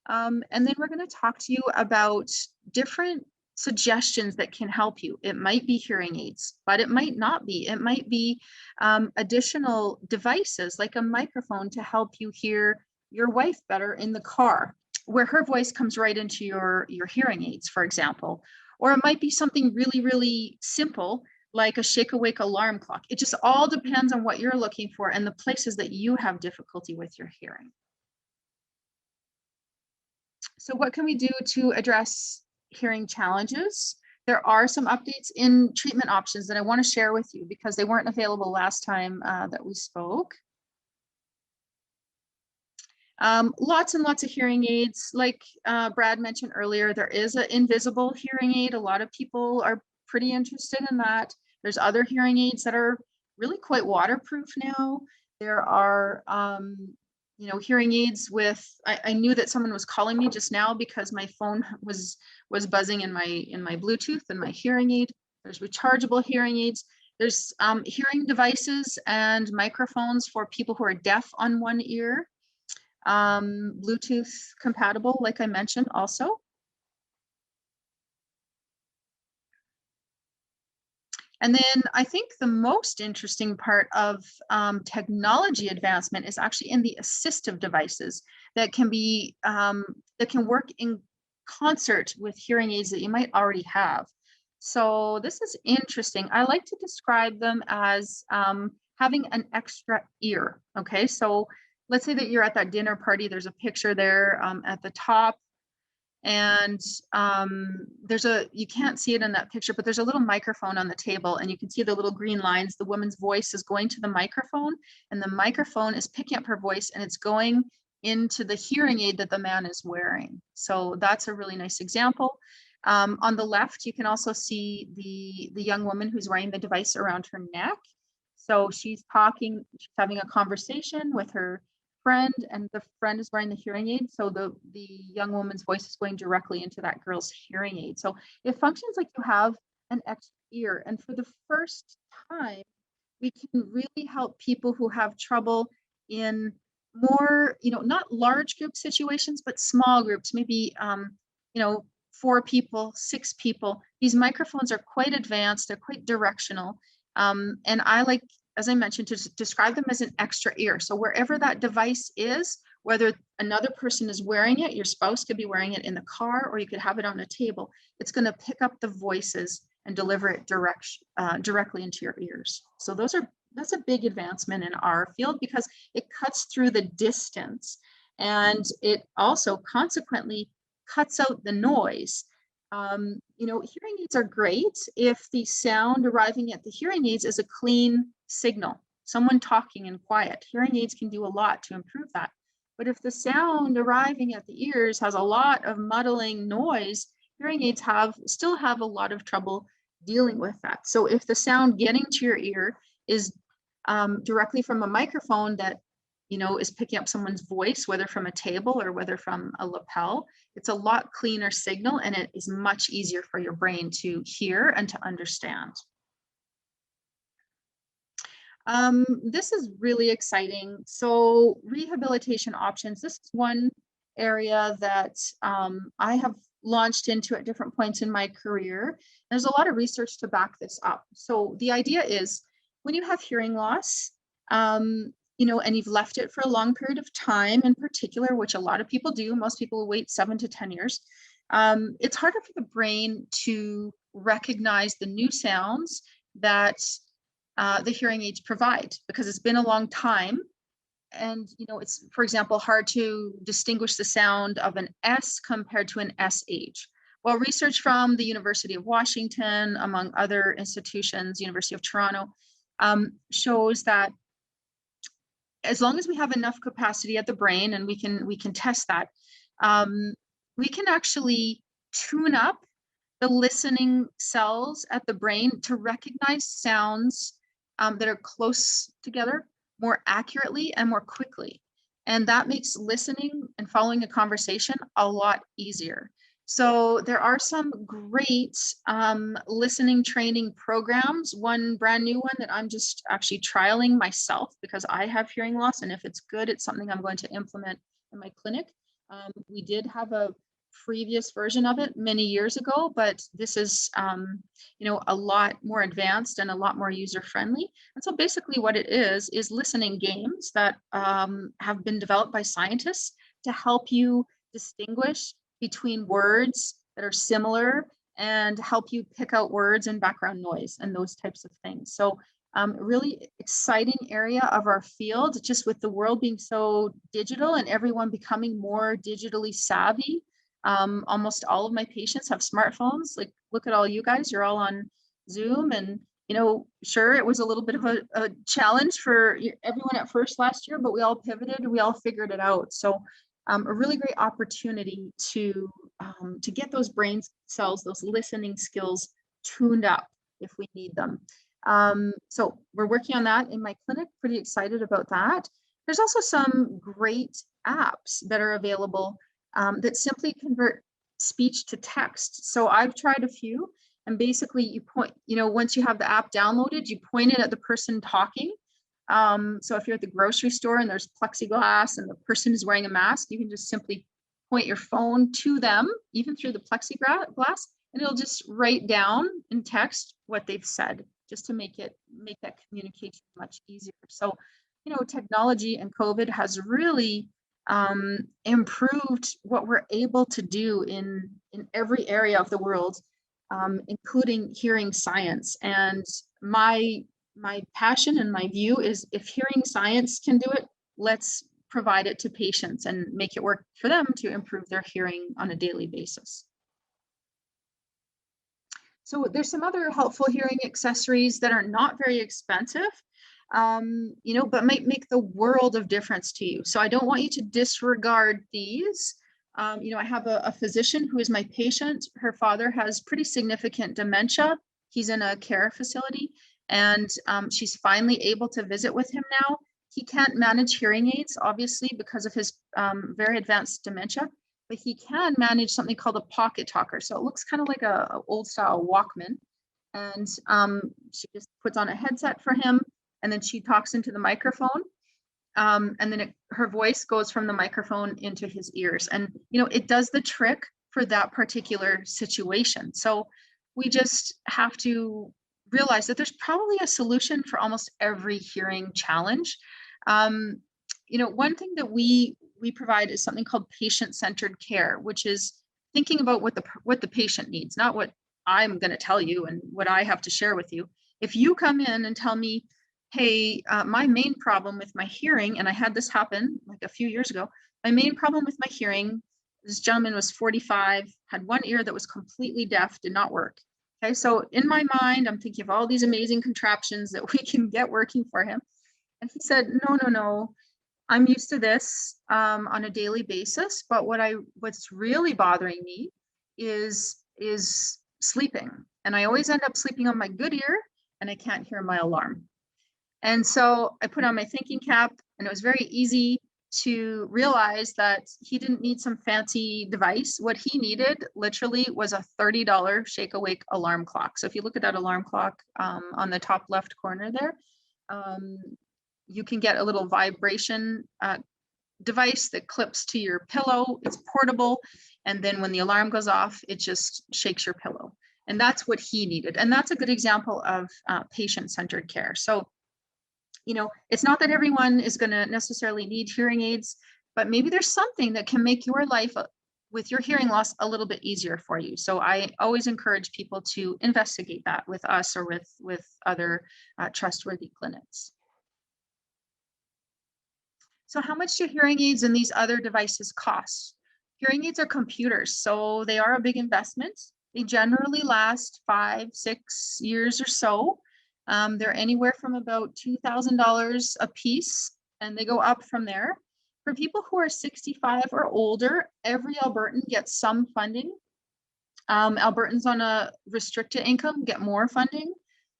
And then we're going to talk to you about different suggestions that can help you. It might be hearing aids, but it might not be. It might be additional devices like a microphone to help you hear your wife better in the car, where her voice comes right into your hearing aids, for example. Or it might be something really, really simple like a shake awake alarm clock. It just all depends on what you're looking for and the places that you have difficulty with your hearing. So what can we do to address hearing challenges? There are some updates in treatment options that I want to share with you because they weren't available last time that we spoke. Lots and lots of hearing aids. Like Brad mentioned earlier, there is an invisible hearing aid. A lot of people are pretty interested in that. There's other hearing aids that are really quite waterproof now. There are, hearing aids with, I knew that someone was calling me just now because my phone was buzzing in my Bluetooth and my hearing aid. There's rechargeable hearing aids. There's hearing devices and microphones for people who are deaf on one ear. Bluetooth compatible, like I mentioned also. And then I think the most interesting part of technology advancement is actually in the assistive devices that can be, that can work in concert with hearing aids that you might already have. So this is interesting. I like to describe them as having an extra ear. Okay, so let's say that you're at that dinner party. There's a picture there at the top, and you can't see it in that picture, but there's a little microphone on the table, and you can see the little green lines. The woman's voice is going to the microphone, and the microphone is picking up her voice, and it's going into the hearing aid that the man is wearing. So that's a really nice example. On the left, you can also see the young woman who's wearing the device around her neck. So she's having a conversation with her friend, and the friend is wearing the hearing aid. So the young woman's voice is going directly into that girl's hearing aid. So it functions like you have an extra ear. And for the first time, we can really help people who have trouble in more, not large group situations, but small groups, maybe, 4 people, 6 people. These microphones are quite advanced. They're quite directional. And I like, as I mentioned, to describe them as an extra ear. So wherever that device is, whether another person is wearing it, your spouse could be wearing it in the car, or you could have it on a table, it's going to pick up the voices and deliver it directly into your ears. So that's a big advancement in our field because it cuts through the distance, and it also consequently cuts out the noise. Hearing aids are great if the sound arriving at the hearing aids is a clean signal, someone talking in quiet. Hearing aids can do a lot to improve that. But if the sound arriving at the ears has a lot of muddling noise, hearing aids still have a lot of trouble dealing with that. So if the sound getting to your ear is directly from a microphone that is picking up someone's voice, whether from a table or whether from a lapel, it's a lot cleaner signal, and it is much easier for your brain to hear and to understand. This is really exciting. So rehabilitation options, this is one area that I have launched into at different points in my career. There's a lot of research to back this up. So the idea is when you have hearing loss, and you've left it for a long period of time in particular, which a lot of people do, most people wait 7 to 10 years, it's harder for the brain to recognize the new sounds that the hearing aids provide because it's been a long time. And, it's, for example, hard to distinguish the sound of an S compared to an SH. Well, research from the University of Washington, among other institutions, University of Toronto, shows that as long as we have enough capacity at the brain, and we can test that, we can actually tune up the listening cells at the brain to recognize sounds that are close together more accurately and more quickly. And that makes listening and following a conversation a lot easier. So there are some great listening training programs. One brand new one that I'm just actually trialing myself because I have hearing loss, and if it's good, it's something I'm going to implement in my clinic. We did have a previous version of it many years ago, but this is a lot more advanced and a lot more user-friendly. And so basically what it is listening games that have been developed by scientists to help you distinguish between words that are similar and help you pick out words and background noise and those types of things. So really exciting area of our field, just with the world being so digital and everyone becoming more digitally savvy. Almost all of my patients have smartphones. Like, look at all you guys, you're all on Zoom. And, sure, it was a little bit of a challenge for everyone at first last year, but we all pivoted, we all figured it out. So a really great opportunity to get those brain cells, those listening skills tuned up if we need them. So we're working on that in my clinic, pretty excited about that. There's also some great apps that are available that simply convert speech to text. So I've tried a few, and basically you point, once you have the app downloaded, you point it at the person talking. So if you're at the grocery store and there's plexiglass and the person is wearing a mask, you can just simply point your phone to them, even through the plexiglass, and it'll just write down in text what they've said, just to make that communication much easier. So, technology and COVID has really improved what we're able to do in every area of the world, including hearing science. And my passion and my view is, if hearing science can do it, let's provide it to patients and make it work for them to improve their hearing on a daily basis. So there's some other helpful hearing accessories that are not very expensive, but might make the world of difference to you. So I don't want you to disregard these. I have a physician who is my patient. Her father has pretty significant dementia. He's in a care facility, and she's finally able to visit with him now. He can't manage hearing aids, obviously, because of his very advanced dementia, but he can manage something called a pocket talker. So it looks kind of like a old style Walkman. And she just puts on a headset for him, and then she talks into the microphone. And then her voice goes from the microphone into his ears. And, it does the trick for that particular situation. So we just have to realize that there's probably a solution for almost every hearing challenge. One thing that we provide is something called patient-centered care, which is thinking about what the patient needs, not what I'm going to tell you and what I have to share with you. If you come in and tell me, hey, my main problem with my hearing, and I had this happen like a few years ago, my main problem with my hearing, this gentleman was 45, had one ear that was completely deaf, did not work. Okay, so in my mind, I'm thinking of all these amazing contraptions that we can get working for him. And he said, no, I'm used to this on a daily basis, but what's really bothering me is sleeping. And I always end up sleeping on my good ear, and I can't hear my alarm. And so I put on my thinking cap, and it was very easy to realize that he didn't need some fancy device. What he needed literally was a $30 Shake Awake alarm clock. So if you look at that alarm clock on the top left corner there, you can get a little vibration device that clips to your pillow. It's portable. And then when the alarm goes off, it just shakes your pillow. And that's what he needed. And that's a good example of patient-centered care. So, it's not that everyone is going to necessarily need hearing aids, but maybe there's something that can make your life with your hearing loss a little bit easier for you. So I always encourage people to investigate that with us or with other trustworthy clinics. So how much do hearing aids and these other devices cost? Hearing aids are computers, so they are a big investment. They generally last 5-6 years or so. They're anywhere from about $2,000 a piece, and they go up from there. For people who are 65 or older, every Albertan gets some funding. Albertans on a restricted income get more funding.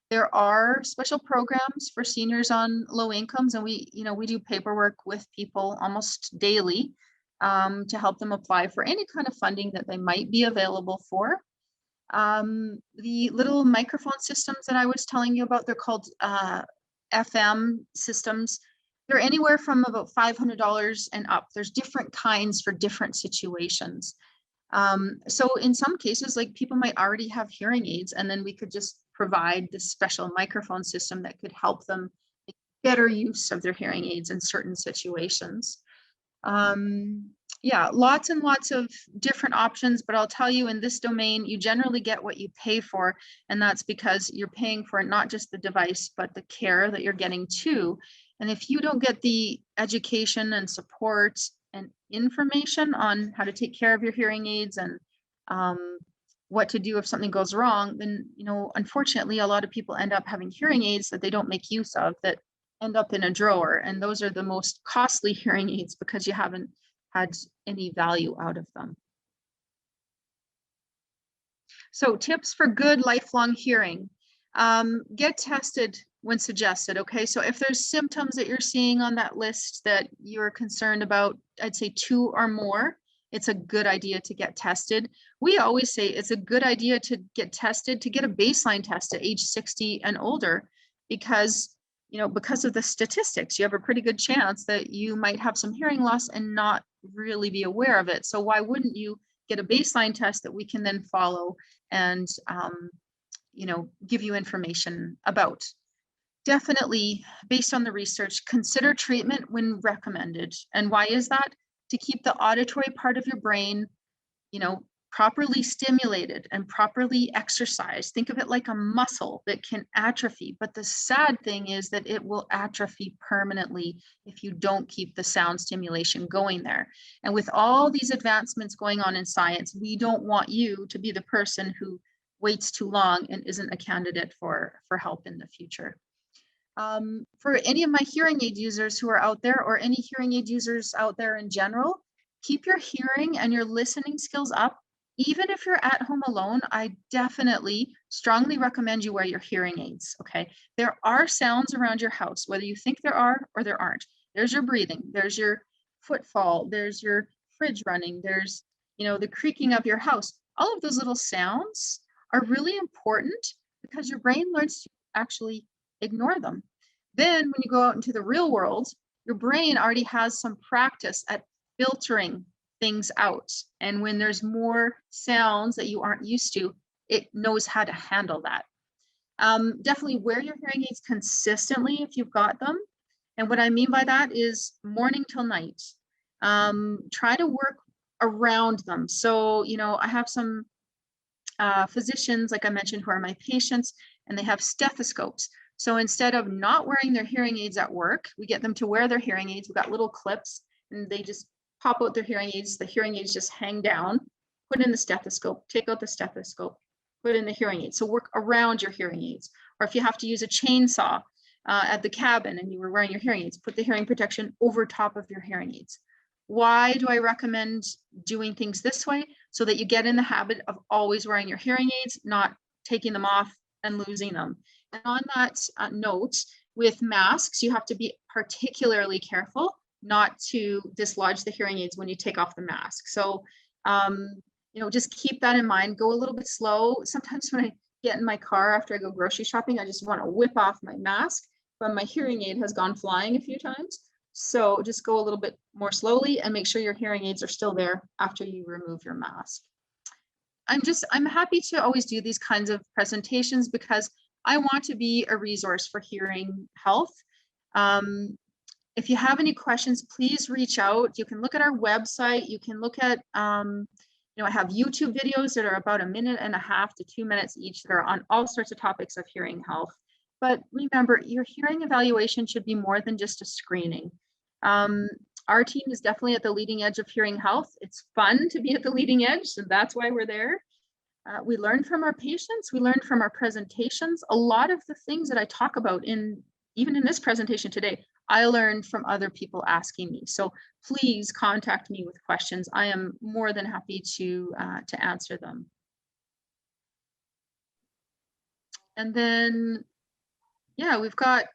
There are special programs for seniors on low incomes, and we do paperwork with people almost daily to help them apply for any kind of funding that they might be available for. The little microphone systems that I was telling you about, they're called FM systems. They're anywhere from about $500 and up. There's different kinds for different situations. So in some cases, like, people might already have hearing aids, and then we could just provide this special microphone system that could help them make better use of their hearing aids in certain situations. Yeah, lots and lots of different options, but I'll tell you, in this domain, you generally get what you pay for, and that's because you're paying for not just the device, but the care that you're getting too. And if you don't get the education and support and information on how to take care of your hearing aids and what to do if something goes wrong, then, you know, unfortunately, a lot of people end up having hearing aids that they don't make use of, that end up in a drawer. And those are the most costly hearing aids because you haven't had any value out of them. So tips for good lifelong hearing. Get tested when suggested, okay? So if there's symptoms that you're seeing on that list that you're concerned about, I'd say 2 or more, it's a good idea to get tested. We always say it's a good idea to get tested, to get a baseline test at age 60 and older, because, you know, because of the statistics, you have a pretty good chance that you might have some hearing loss and not really be aware of it. So why wouldn't you get a baseline test that we can then follow and, you know, give you information about? Definitely, based on the research, consider treatment when recommended. And why is that? To keep the auditory part of your brain, you know, properly stimulated and properly exercised. Think of it like a muscle that can atrophy. But the sad thing is that it will atrophy permanently if you don't keep the sound stimulation going there. And with all these advancements going on in science, we don't want you to be the person who waits too long and isn't a candidate for help in the future. For any of my hearing aid users who are out there, or any hearing aid users out there in general, keep your hearing and your listening skills up. Even if you're at home alone, I definitely strongly recommend you wear your hearing aids, okay? There are sounds around your house, whether you think there are or there aren't. There's your breathing, there's your footfall, there's your fridge running, there's, you know, the creaking of your house. All of those little sounds are really important because your brain learns to actually ignore them. Then when you go out into the real world, your brain already has some practice at filtering things out. And when there's more sounds that you aren't used to, it knows how to handle that. Definitely wear your hearing aids consistently if you've got them. And what I mean by that is morning till night. Try to work around them. So, you know, I have some physicians, like I mentioned, who are my patients, and they have stethoscopes. So instead of not wearing their hearing aids at work, we get them to wear their hearing aids. We've got little clips and they just pop out their hearing aids. The hearing aids just hang down, put in the stethoscope, take out the stethoscope, put in the hearing aids. So work around your hearing aids. Or if you have to use a chainsaw at the cabin and you were wearing your hearing aids, put the hearing protection over top of your hearing aids. Why do I recommend doing things this way? So that you get in the habit of always wearing your hearing aids, not taking them off and losing them. And on that note, with masks, you have to be particularly careful not to dislodge the hearing aids when you take off the mask. So, you know, just keep that in mind. Go a little bit slow. Sometimes when I get in my car after I go grocery shopping, I just want to whip off my mask, but my hearing aid has gone flying a few times. So just go a little bit more slowly and make sure your hearing aids are still there after you remove your mask. I'm happy to always do these kinds of presentations because I want to be a resource for hearing health. If you have any questions, please reach out. You can look at our website. You can look at, you know, I have YouTube videos that are about 1.5 minutes to 2 minutes each that are on all sorts of topics of hearing health. But remember, your hearing evaluation should be more than just a screening. Our team is definitely at the leading edge of hearing health. It's fun to be at the leading edge, so that's why we're there. We learn from our patients, we learn from our presentations. A lot of the things that I talk about even in this presentation today, I learned from other people asking me. So please contact me with questions. I am more than happy to answer them. And then, yeah, we've got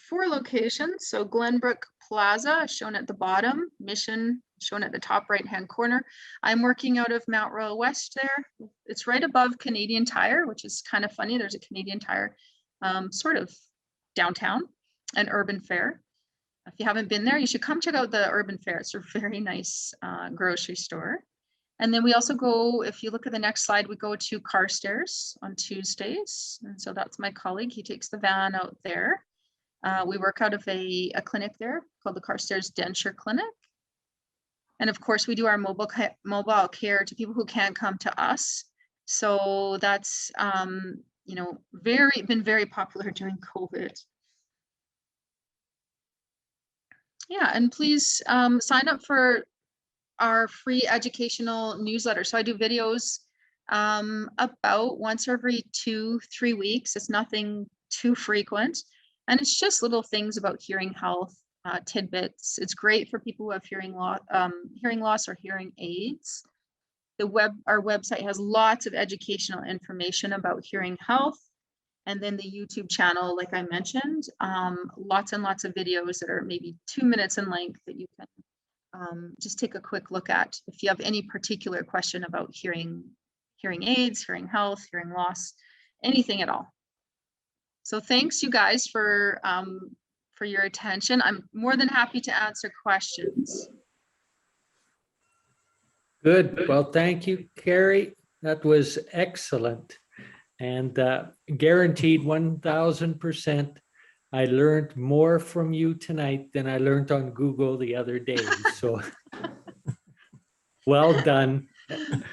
4 locations. So Glenbrook Plaza shown at the bottom, Mission shown at the top right-hand corner. I'm working out of Mount Royal West there. It's right above Canadian Tire, which is kind of funny. There's a Canadian Tire sort of downtown, an urban fair. If you haven't been there, you should come check out the urban fair. It's a very nice grocery store. And then we also go, if you look at the next slide, we go to Carstairs on Tuesdays. And so that's my colleague. He takes the van out there. We work out of a clinic there called the Carstairs Denture Clinic. And of course, we do our mobile care to people who can't come to us. So that's, you know, been very popular during COVID. Yeah, and please sign up for our free educational newsletter. So I do videos about once every 2-3 weeks. It's nothing too frequent. And it's just little things about hearing health, tidbits. It's great for people who have hearing loss or hearing aids. Our website has lots of educational information about hearing health. And then the YouTube channel, like I mentioned, lots and lots of videos that are maybe 2 minutes in length that you can just take a quick look at if you have any particular question about hearing aids, hearing health, hearing loss, anything at all. So thanks you guys for your attention. I'm more than happy to answer questions. Good. Well, thank you, Carrie. That was excellent. And guaranteed 1000%. I learned more from you tonight than I learned on Google the other day. So well done.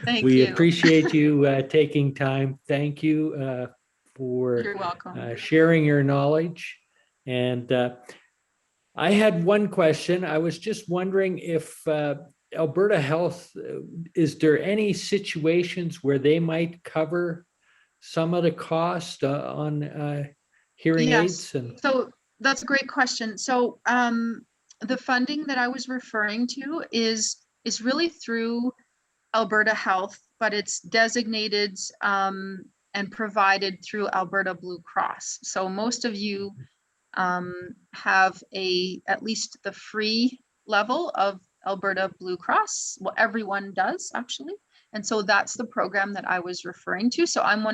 Thank We you. appreciate you taking time. Thank you for You're welcome. sharing your knowledge. And I had one question. I was just wondering if Alberta Health, is there any situations where they might cover some of the cost on hearing aids? And so that's a great question. So the funding that I was referring to is really through Alberta Health, but it's designated and provided through Alberta Blue Cross. So most of you have at least the free level of Alberta Blue Cross. Well, everyone does actually. And so that's the program that I was referring to. So I'm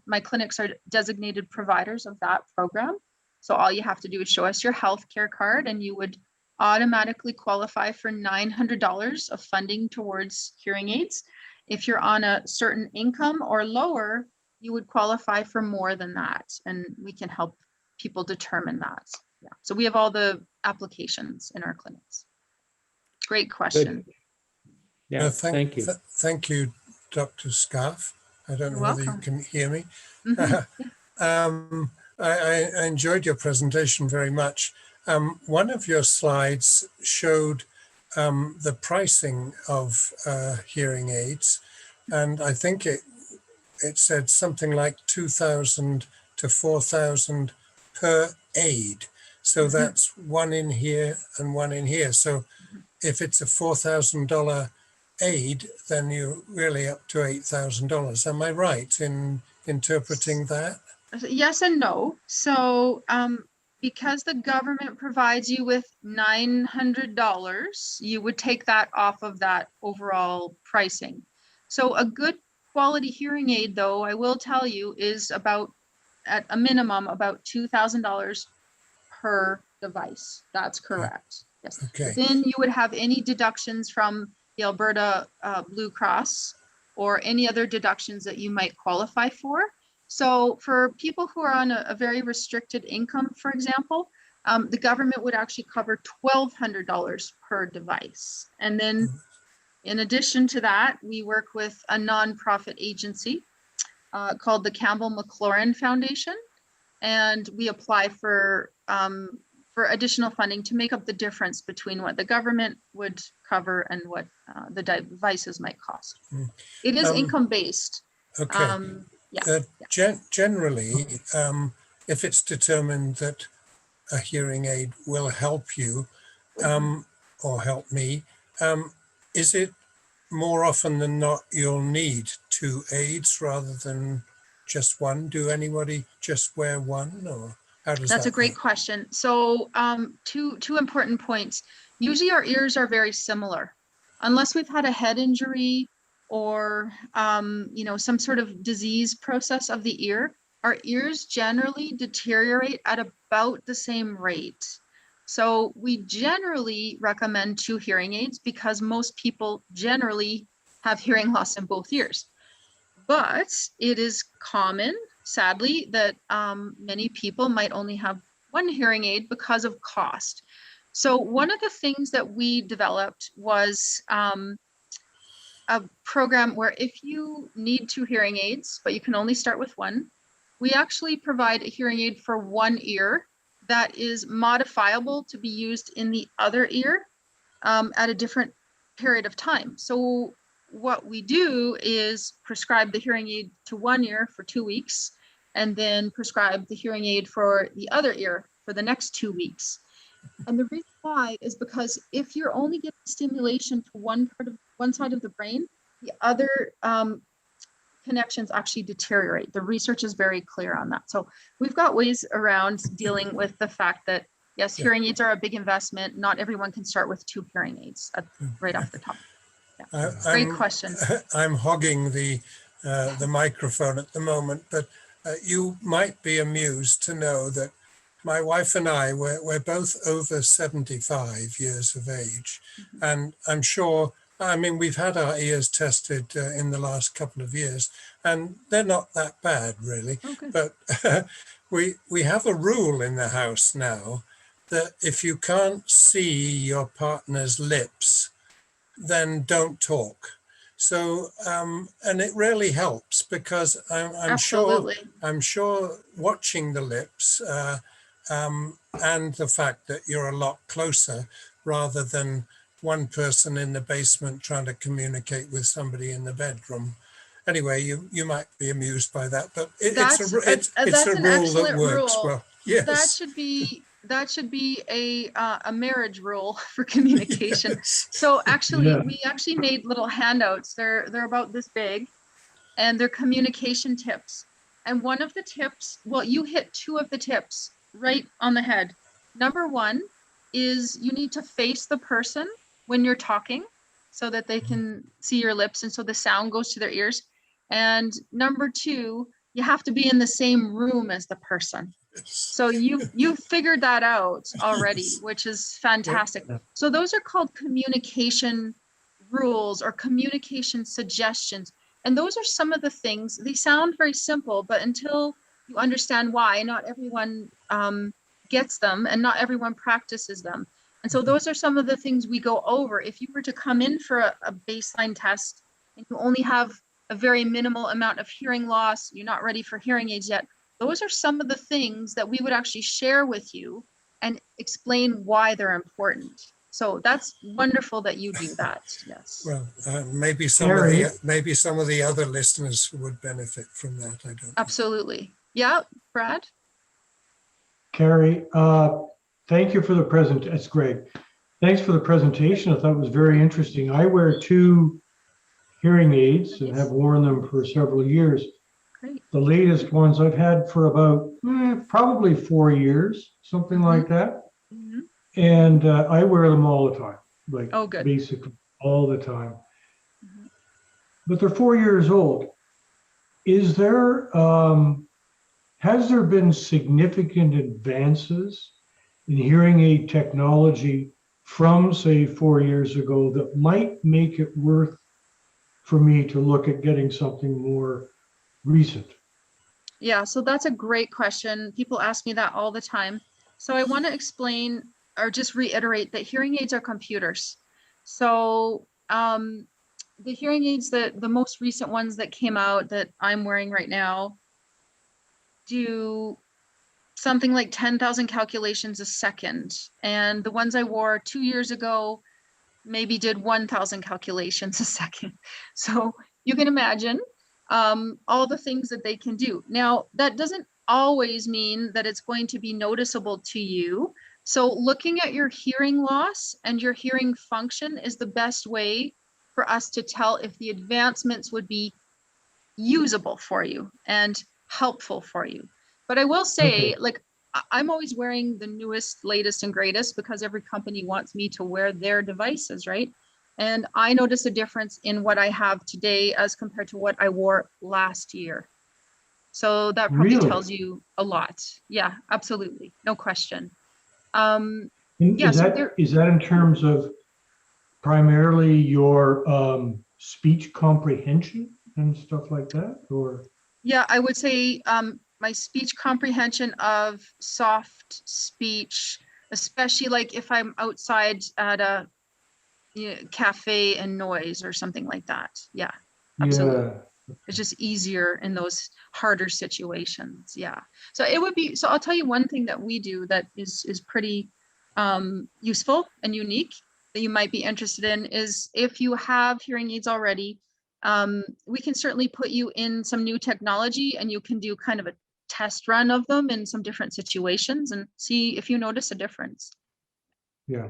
my clinics are designated providers of that program. So all you have to do is show us your healthcare card and you would automatically qualify for $900 of funding towards hearing aids. If you're on a certain income or lower, you would qualify for more than that. And we can help people determine that. Yeah. So we have all the applications in our clinics. Great question. good. Yeah, thank you. Thank you, Dr. Scarff. I don't know whether you can hear me. Mm-hmm. I enjoyed your presentation very much. One of your slides showed the pricing of hearing aids, and I think it said something like 2,000 to 4,000 per aid. So that's one in here and one in here. So if it's a $4,000 aid, then you're really up to $8,000. Am I right in interpreting that? Yes and no. So because the government provides you with $900, you would take that off of that overall pricing. So a good quality hearing aid, though, I will tell you, is about, at a minimum, about $2,000 per device. That's correct. Yes. Okay. Then you would have any deductions from the Alberta Blue Cross or any other deductions that you might qualify for. So for people who are on a very restricted income, for example, the government would actually cover $1,200 per device. And then in addition to that, we work with a nonprofit agency called the Campbell McLaurin Foundation. And we apply for additional funding to make up the difference between what the government would cover and what the devices might cost. It is income-based. Okay. Generally, if it's determined that a hearing aid will help you or help me, is it more often than not you'll need 2 aids rather than just one? Do anybody just wear one, or how does that? That's a great question. So two important points. Usually our ears are very similar, unless we've had a head injury or some sort of disease process of the ear. Our ears generally deteriorate at about the same rate. So we generally recommend 2 hearing aids because most people generally have hearing loss in both ears. But it is common, sadly, that many people might only have 1 hearing aid because of cost. So one of the things that we developed was a program where if you need 2 hearing aids, but you can only start with 1, we actually provide a hearing aid for 1 ear that is modifiable to be used in the other ear at a different period of time. So what we do is prescribe the hearing aid to one ear for 2 weeks, and then prescribe the hearing aid for the other ear for the next 2 weeks. And the reason why is because if you're only getting stimulation to one side of the brain, the other connections actually deteriorate. The research is very clear on that. So we've got ways around dealing with the fact that, yes, hearing aids are a big investment. Not everyone can start with 2 hearing aids right off the top. Yeah. Great question. I'm hogging the microphone at the moment, but you might be amused to know that my wife and I, we're both over 75 years of age. And I'm sure, I mean, we've had our ears tested in the last couple of years, and they're not that bad, really. Okay. But we have a rule in the house now that if you can't see your partner's lips, then don't talk. So, and it really helps because I'm sure watching the lips and the fact that you're a lot closer rather than one person in the basement trying to communicate with somebody in the bedroom. Anyway, you might be amused by that, but it's a rule that works well. Yes, that should be a marriage rule for communication. Yes. So actually, we actually made little handouts. They're about this big, and they're communication tips. And one of the tips, well, you hit 2 of the tips right on the head. Number 1 is you need to face the person when you're talking so that they can see your lips and so the sound goes to their ears. And number 2, you have to be in the same room as the person. So you've figured that out already, which is fantastic. So those are called communication rules or communication suggestions. And those are some of the things, they sound very simple, but until you understand why, not everyone gets them and not everyone practices them. And so those are some of the things we go over. If you were to come in for a baseline test and you only have a very minimal amount of hearing loss, you're not ready for hearing aids yet, those are some of the things that we would actually share with you and explain why they're important. So that's wonderful that you do that. Yes. Well, maybe some of the other listeners would benefit from that. I don't know. Absolutely. Yeah, Brad. Carrie, thank you for the present. That's great. Thanks for the presentation. I thought it was very interesting. I wear 2 hearing aids and have worn them for several years. Great. The latest ones I've had for about probably 4 years, something like that. Mm-hmm. And I wear them all the time, like good. Basically all the time. Mm-hmm. But they're 4 years old. Is there, has there been significant advances in hearing aid technology from, say, 4 years ago that might make it worth for me to look at getting something more recent? Yeah, so that's a great question. People ask me that all the time. So I want to explain or just reiterate that hearing aids are computers. So the hearing aids, the most recent ones that came out that I'm wearing right now do something like 10,000 calculations a second. And the ones I wore 2 years ago maybe did 1,000 calculations a second. So you can imagine all the things that they can do. Now, that doesn't always mean that it's going to be noticeable to you. So looking at your hearing loss and your hearing function is the best way for us to tell if the advancements would be usable for you and helpful for you. But I will say, like, I'm always wearing the newest, latest, and greatest because every company wants me to wear their devices, right? And I notice a difference in what I have today as compared to what I wore last year. So that probably tells you a lot. Yeah, absolutely. No question. Is that in terms of primarily your speech comprehension and stuff like that, or? Yeah, I would say my speech comprehension of soft speech, especially like if I'm outside at a cafe and noise or something like that. Yeah, absolutely. Yeah. It's just easier in those harder situations. Yeah. So it would be, so I'll tell you one thing that we do that is pretty useful and unique that you might be interested in is if you have hearing aids already, we can certainly put you in some new technology and you can do kind of a test run of them in some different situations and see if you notice a difference. Yeah.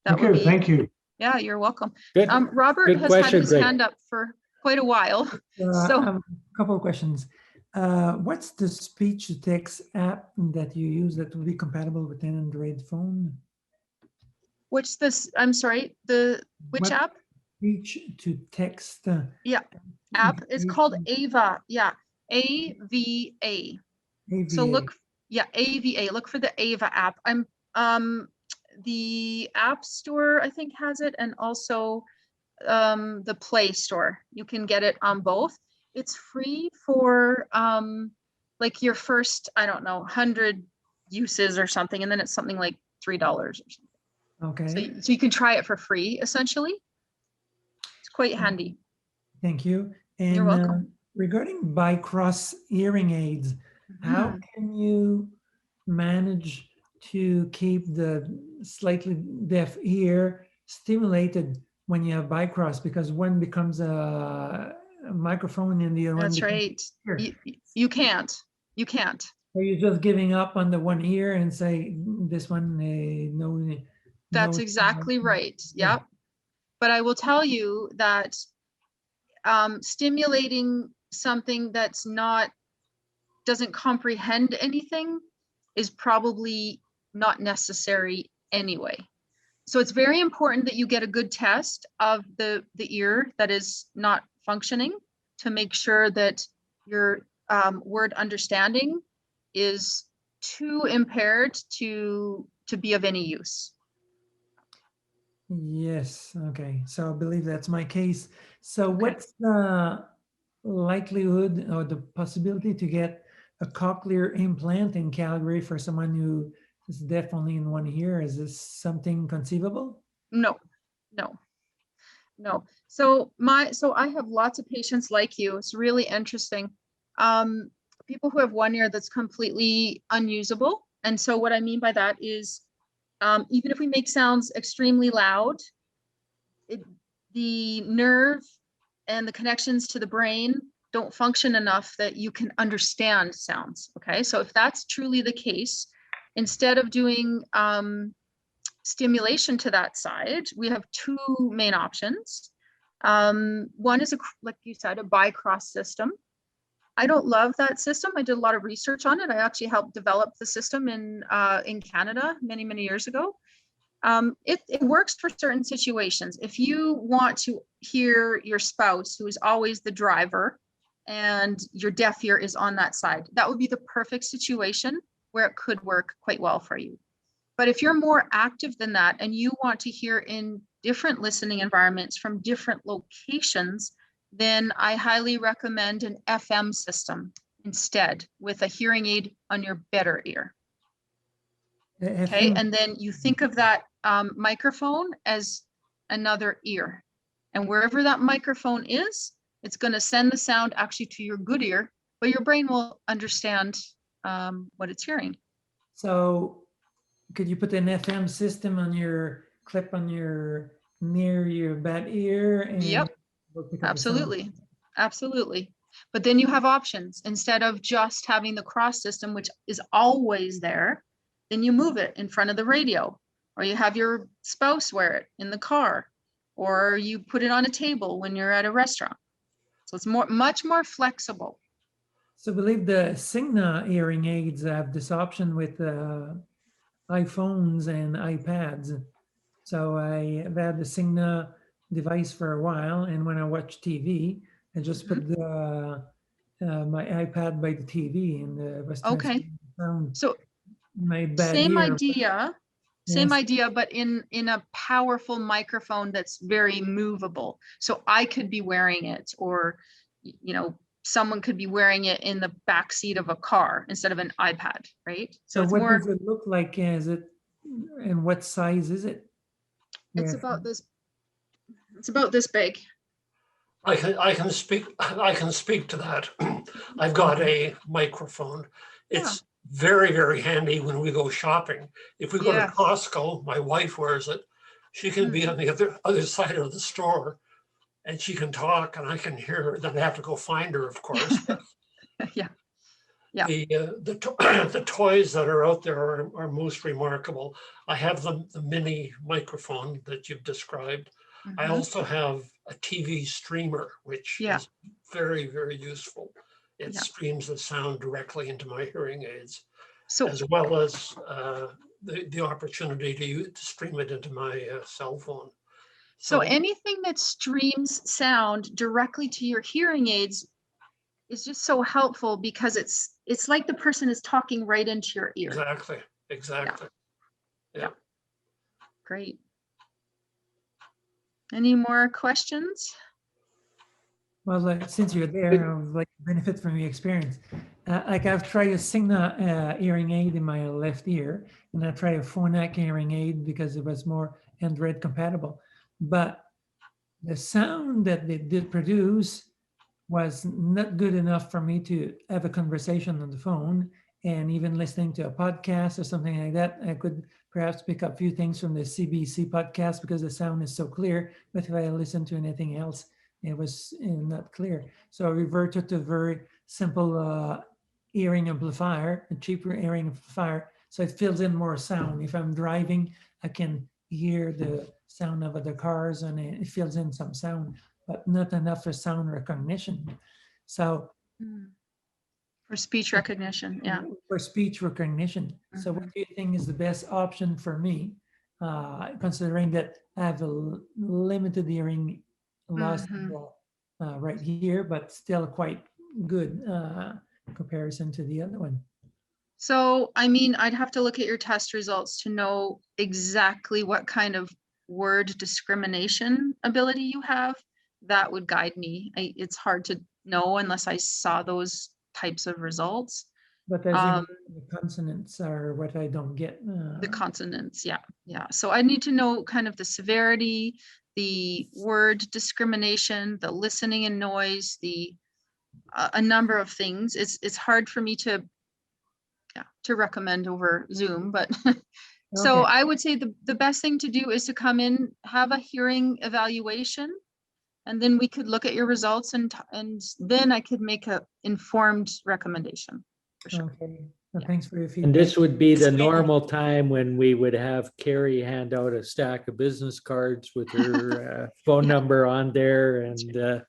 That would Okay, be, thank you. yeah, you're welcome. Good. Robert Good has had question, his Greg. hand up for quite a while. So A couple of questions. What's the speech to text app that you use that will be compatible with an Android phone? which this, I'm sorry, which What app? Speech to text. Yeah, app is called application? AVA. Yeah, AVA. So AVA. look, yeah, AVA. Look for the AVA app. The App Store, I think, has it, and also the Play Store. You can get it on both. It's free for like your first, I don't know, 100 uses or something, and then it's something like $3 or something. Okay. So you can try it for free, essentially. It's quite handy. Thank you. You're And welcome. regarding Bicross hearing aids, how Mhm. can you manage to keep the slightly deaf ear stimulated when you have Bicross? Because one becomes a microphone and the other one That's becomes right. ear. You can't. You can't. Are you just giving up on the one ear and say this one, no, That's no? exactly right. Yeah. Yep. But I will tell you that stimulating something that's doesn't comprehend anything is probably not necessary anyway. So it's very important that you get a good test of the ear that is not functioning to make sure that your word understanding is too impaired to be of any use. Yes, okay. So I believe that's my case. So Okay. what's the likelihood or the possibility to get a cochlear implant in Calgary for someone who is deaf only in one ear? Is this something conceivable? No, no, no. So I have lots of patients like you. It's really interesting. People who have one ear that's completely unusable. And so what I mean by that is even if we make sounds extremely loud, the nerve and the connections to the brain don't function enough that you can understand sounds. Okay, so if that's truly the case, instead of doing stimulation to that side, we have two main options. One is, like you said, a Bicross system. I don't love that system. I did a lot of research on it. I actually helped develop the system in Canada many years ago. It works for certain situations. If you want to hear your spouse, who is always the driver, and your deaf ear is on that side, that would be the perfect situation where it could work quite well for you. But if you're more active than that and you want to hear in different listening environments from different locations, then I highly recommend an FM system instead, with a hearing aid on your better ear. Okay, and then you think of that microphone as another ear. And wherever that microphone is, it's going to send the sound actually to your good ear, but your brain will understand what it's hearing. So could you put an FM system on your clip on your near your bad ear? And Yep, we'll pick up the sound? absolutely. Absolutely. But then you have options. Instead of just having the cross system, which is always there, then you move it in front of the radio, or you have your spouse wear it in the car, or you put it on a table when you're at a restaurant. So it's much more flexible. So I believe the Signa hearing aids have this option with iPhones and iPads. So I've had the Signa device for a while, and when I watch TV, I just put the my iPad by the TV, and it was Okay. sound So my bad same ear. idea, Yes. but in a powerful microphone that's very movable. So I could be wearing it, or someone could be wearing it in the back seat of a car instead of an iPad, right? So it's what more, does it look like? Is it, and what size is it? it's Yeah. about this, it's about this big. I can speak to that. I've got a microphone. It's very handy when we go shopping. If we go to Yes. Costco, my wife wears it. She can be on the other side of the store, and she can talk, and I can hear her. Then I have to go find her, of course. Yeah. Yeah. The toys that are out there are most remarkable. I have the mini microphone that you've described. I also have a TV streamer, which is very, very useful. It streams the sound directly into my hearing aids, So, as well as the opportunity to stream it into my cell phone. so anything that streams sound directly to your hearing aids is just so helpful, because it's like the person is talking right into your ear. Exactly. Yeah. Great. Any more questions? Well, since you're there, I would like to benefit from your experience. Like I've tried a Signa hearing aid in my left ear, and I tried a Phonak hearing aid because it was more Android compatible. But the sound that they did produce was not good enough for me to have a conversation on the phone, and even listening to a podcast or something like that, I could perhaps pick up a few things from the CBC podcast because the sound is so clear. But if I listen to anything else, it was not clear. So I reverted to a very simple hearing amplifier, a cheaper hearing amplifier. So it fills in more sound. If I'm driving, I can hear the sound of other cars, and it fills in some sound, but not enough for sound recognition. So for speech recognition, for speech recognition. So what do you think is the best option for me, considering that I have a limited hearing loss right here, but still quite good comparison to the other one? So, I mean, I'd have to look at your test results to know exactly what kind of word discrimination ability you have. That would guide me. It's hard to know unless I saw those types of results. But as in the consonants are what I don't get. The consonants, yeah. So I need to know kind of the severity, the word discrimination, the listening and noise, a number of things. It's hard for me to recommend over Zoom, but so I would say the best thing to do is to come in, have a hearing evaluation, and then we could look at your results, and then I could make a informed recommendation. For sure. Okay. Well, thanks for your feedback. And this would be the normal time when we would have Carrie hand out a stack of business cards with her phone number on there. And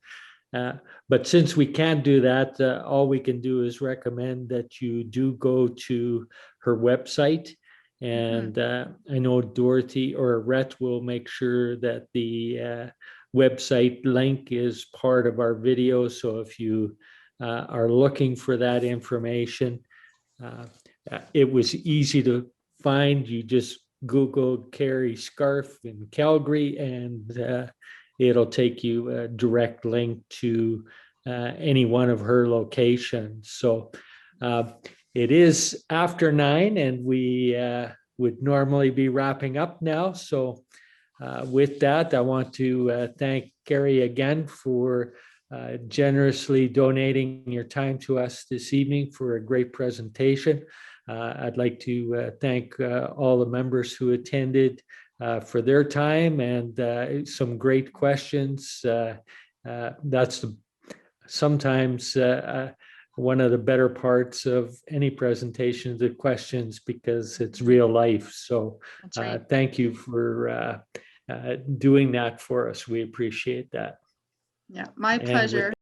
but since we can't do that, all we can do is recommend that you do go to her website. And I know Dorothy or Rhett will make sure that the website link is part of our video. So if you are looking for that information, it was easy to find. You just Google Carrie Scarff in Calgary, and it'll take you a direct link to any one of her locations. So it is after 9, and we would normally be wrapping up now. So with that, I want to thank Carrie again for generously donating your time to us this evening for a great presentation. I'd like to thank all the members who attended for their time and some great questions. That's sometimes one of the better parts of any presentation, the questions, because it's real life. So thank you for doing that for us. We appreciate that. Yeah, my pleasure.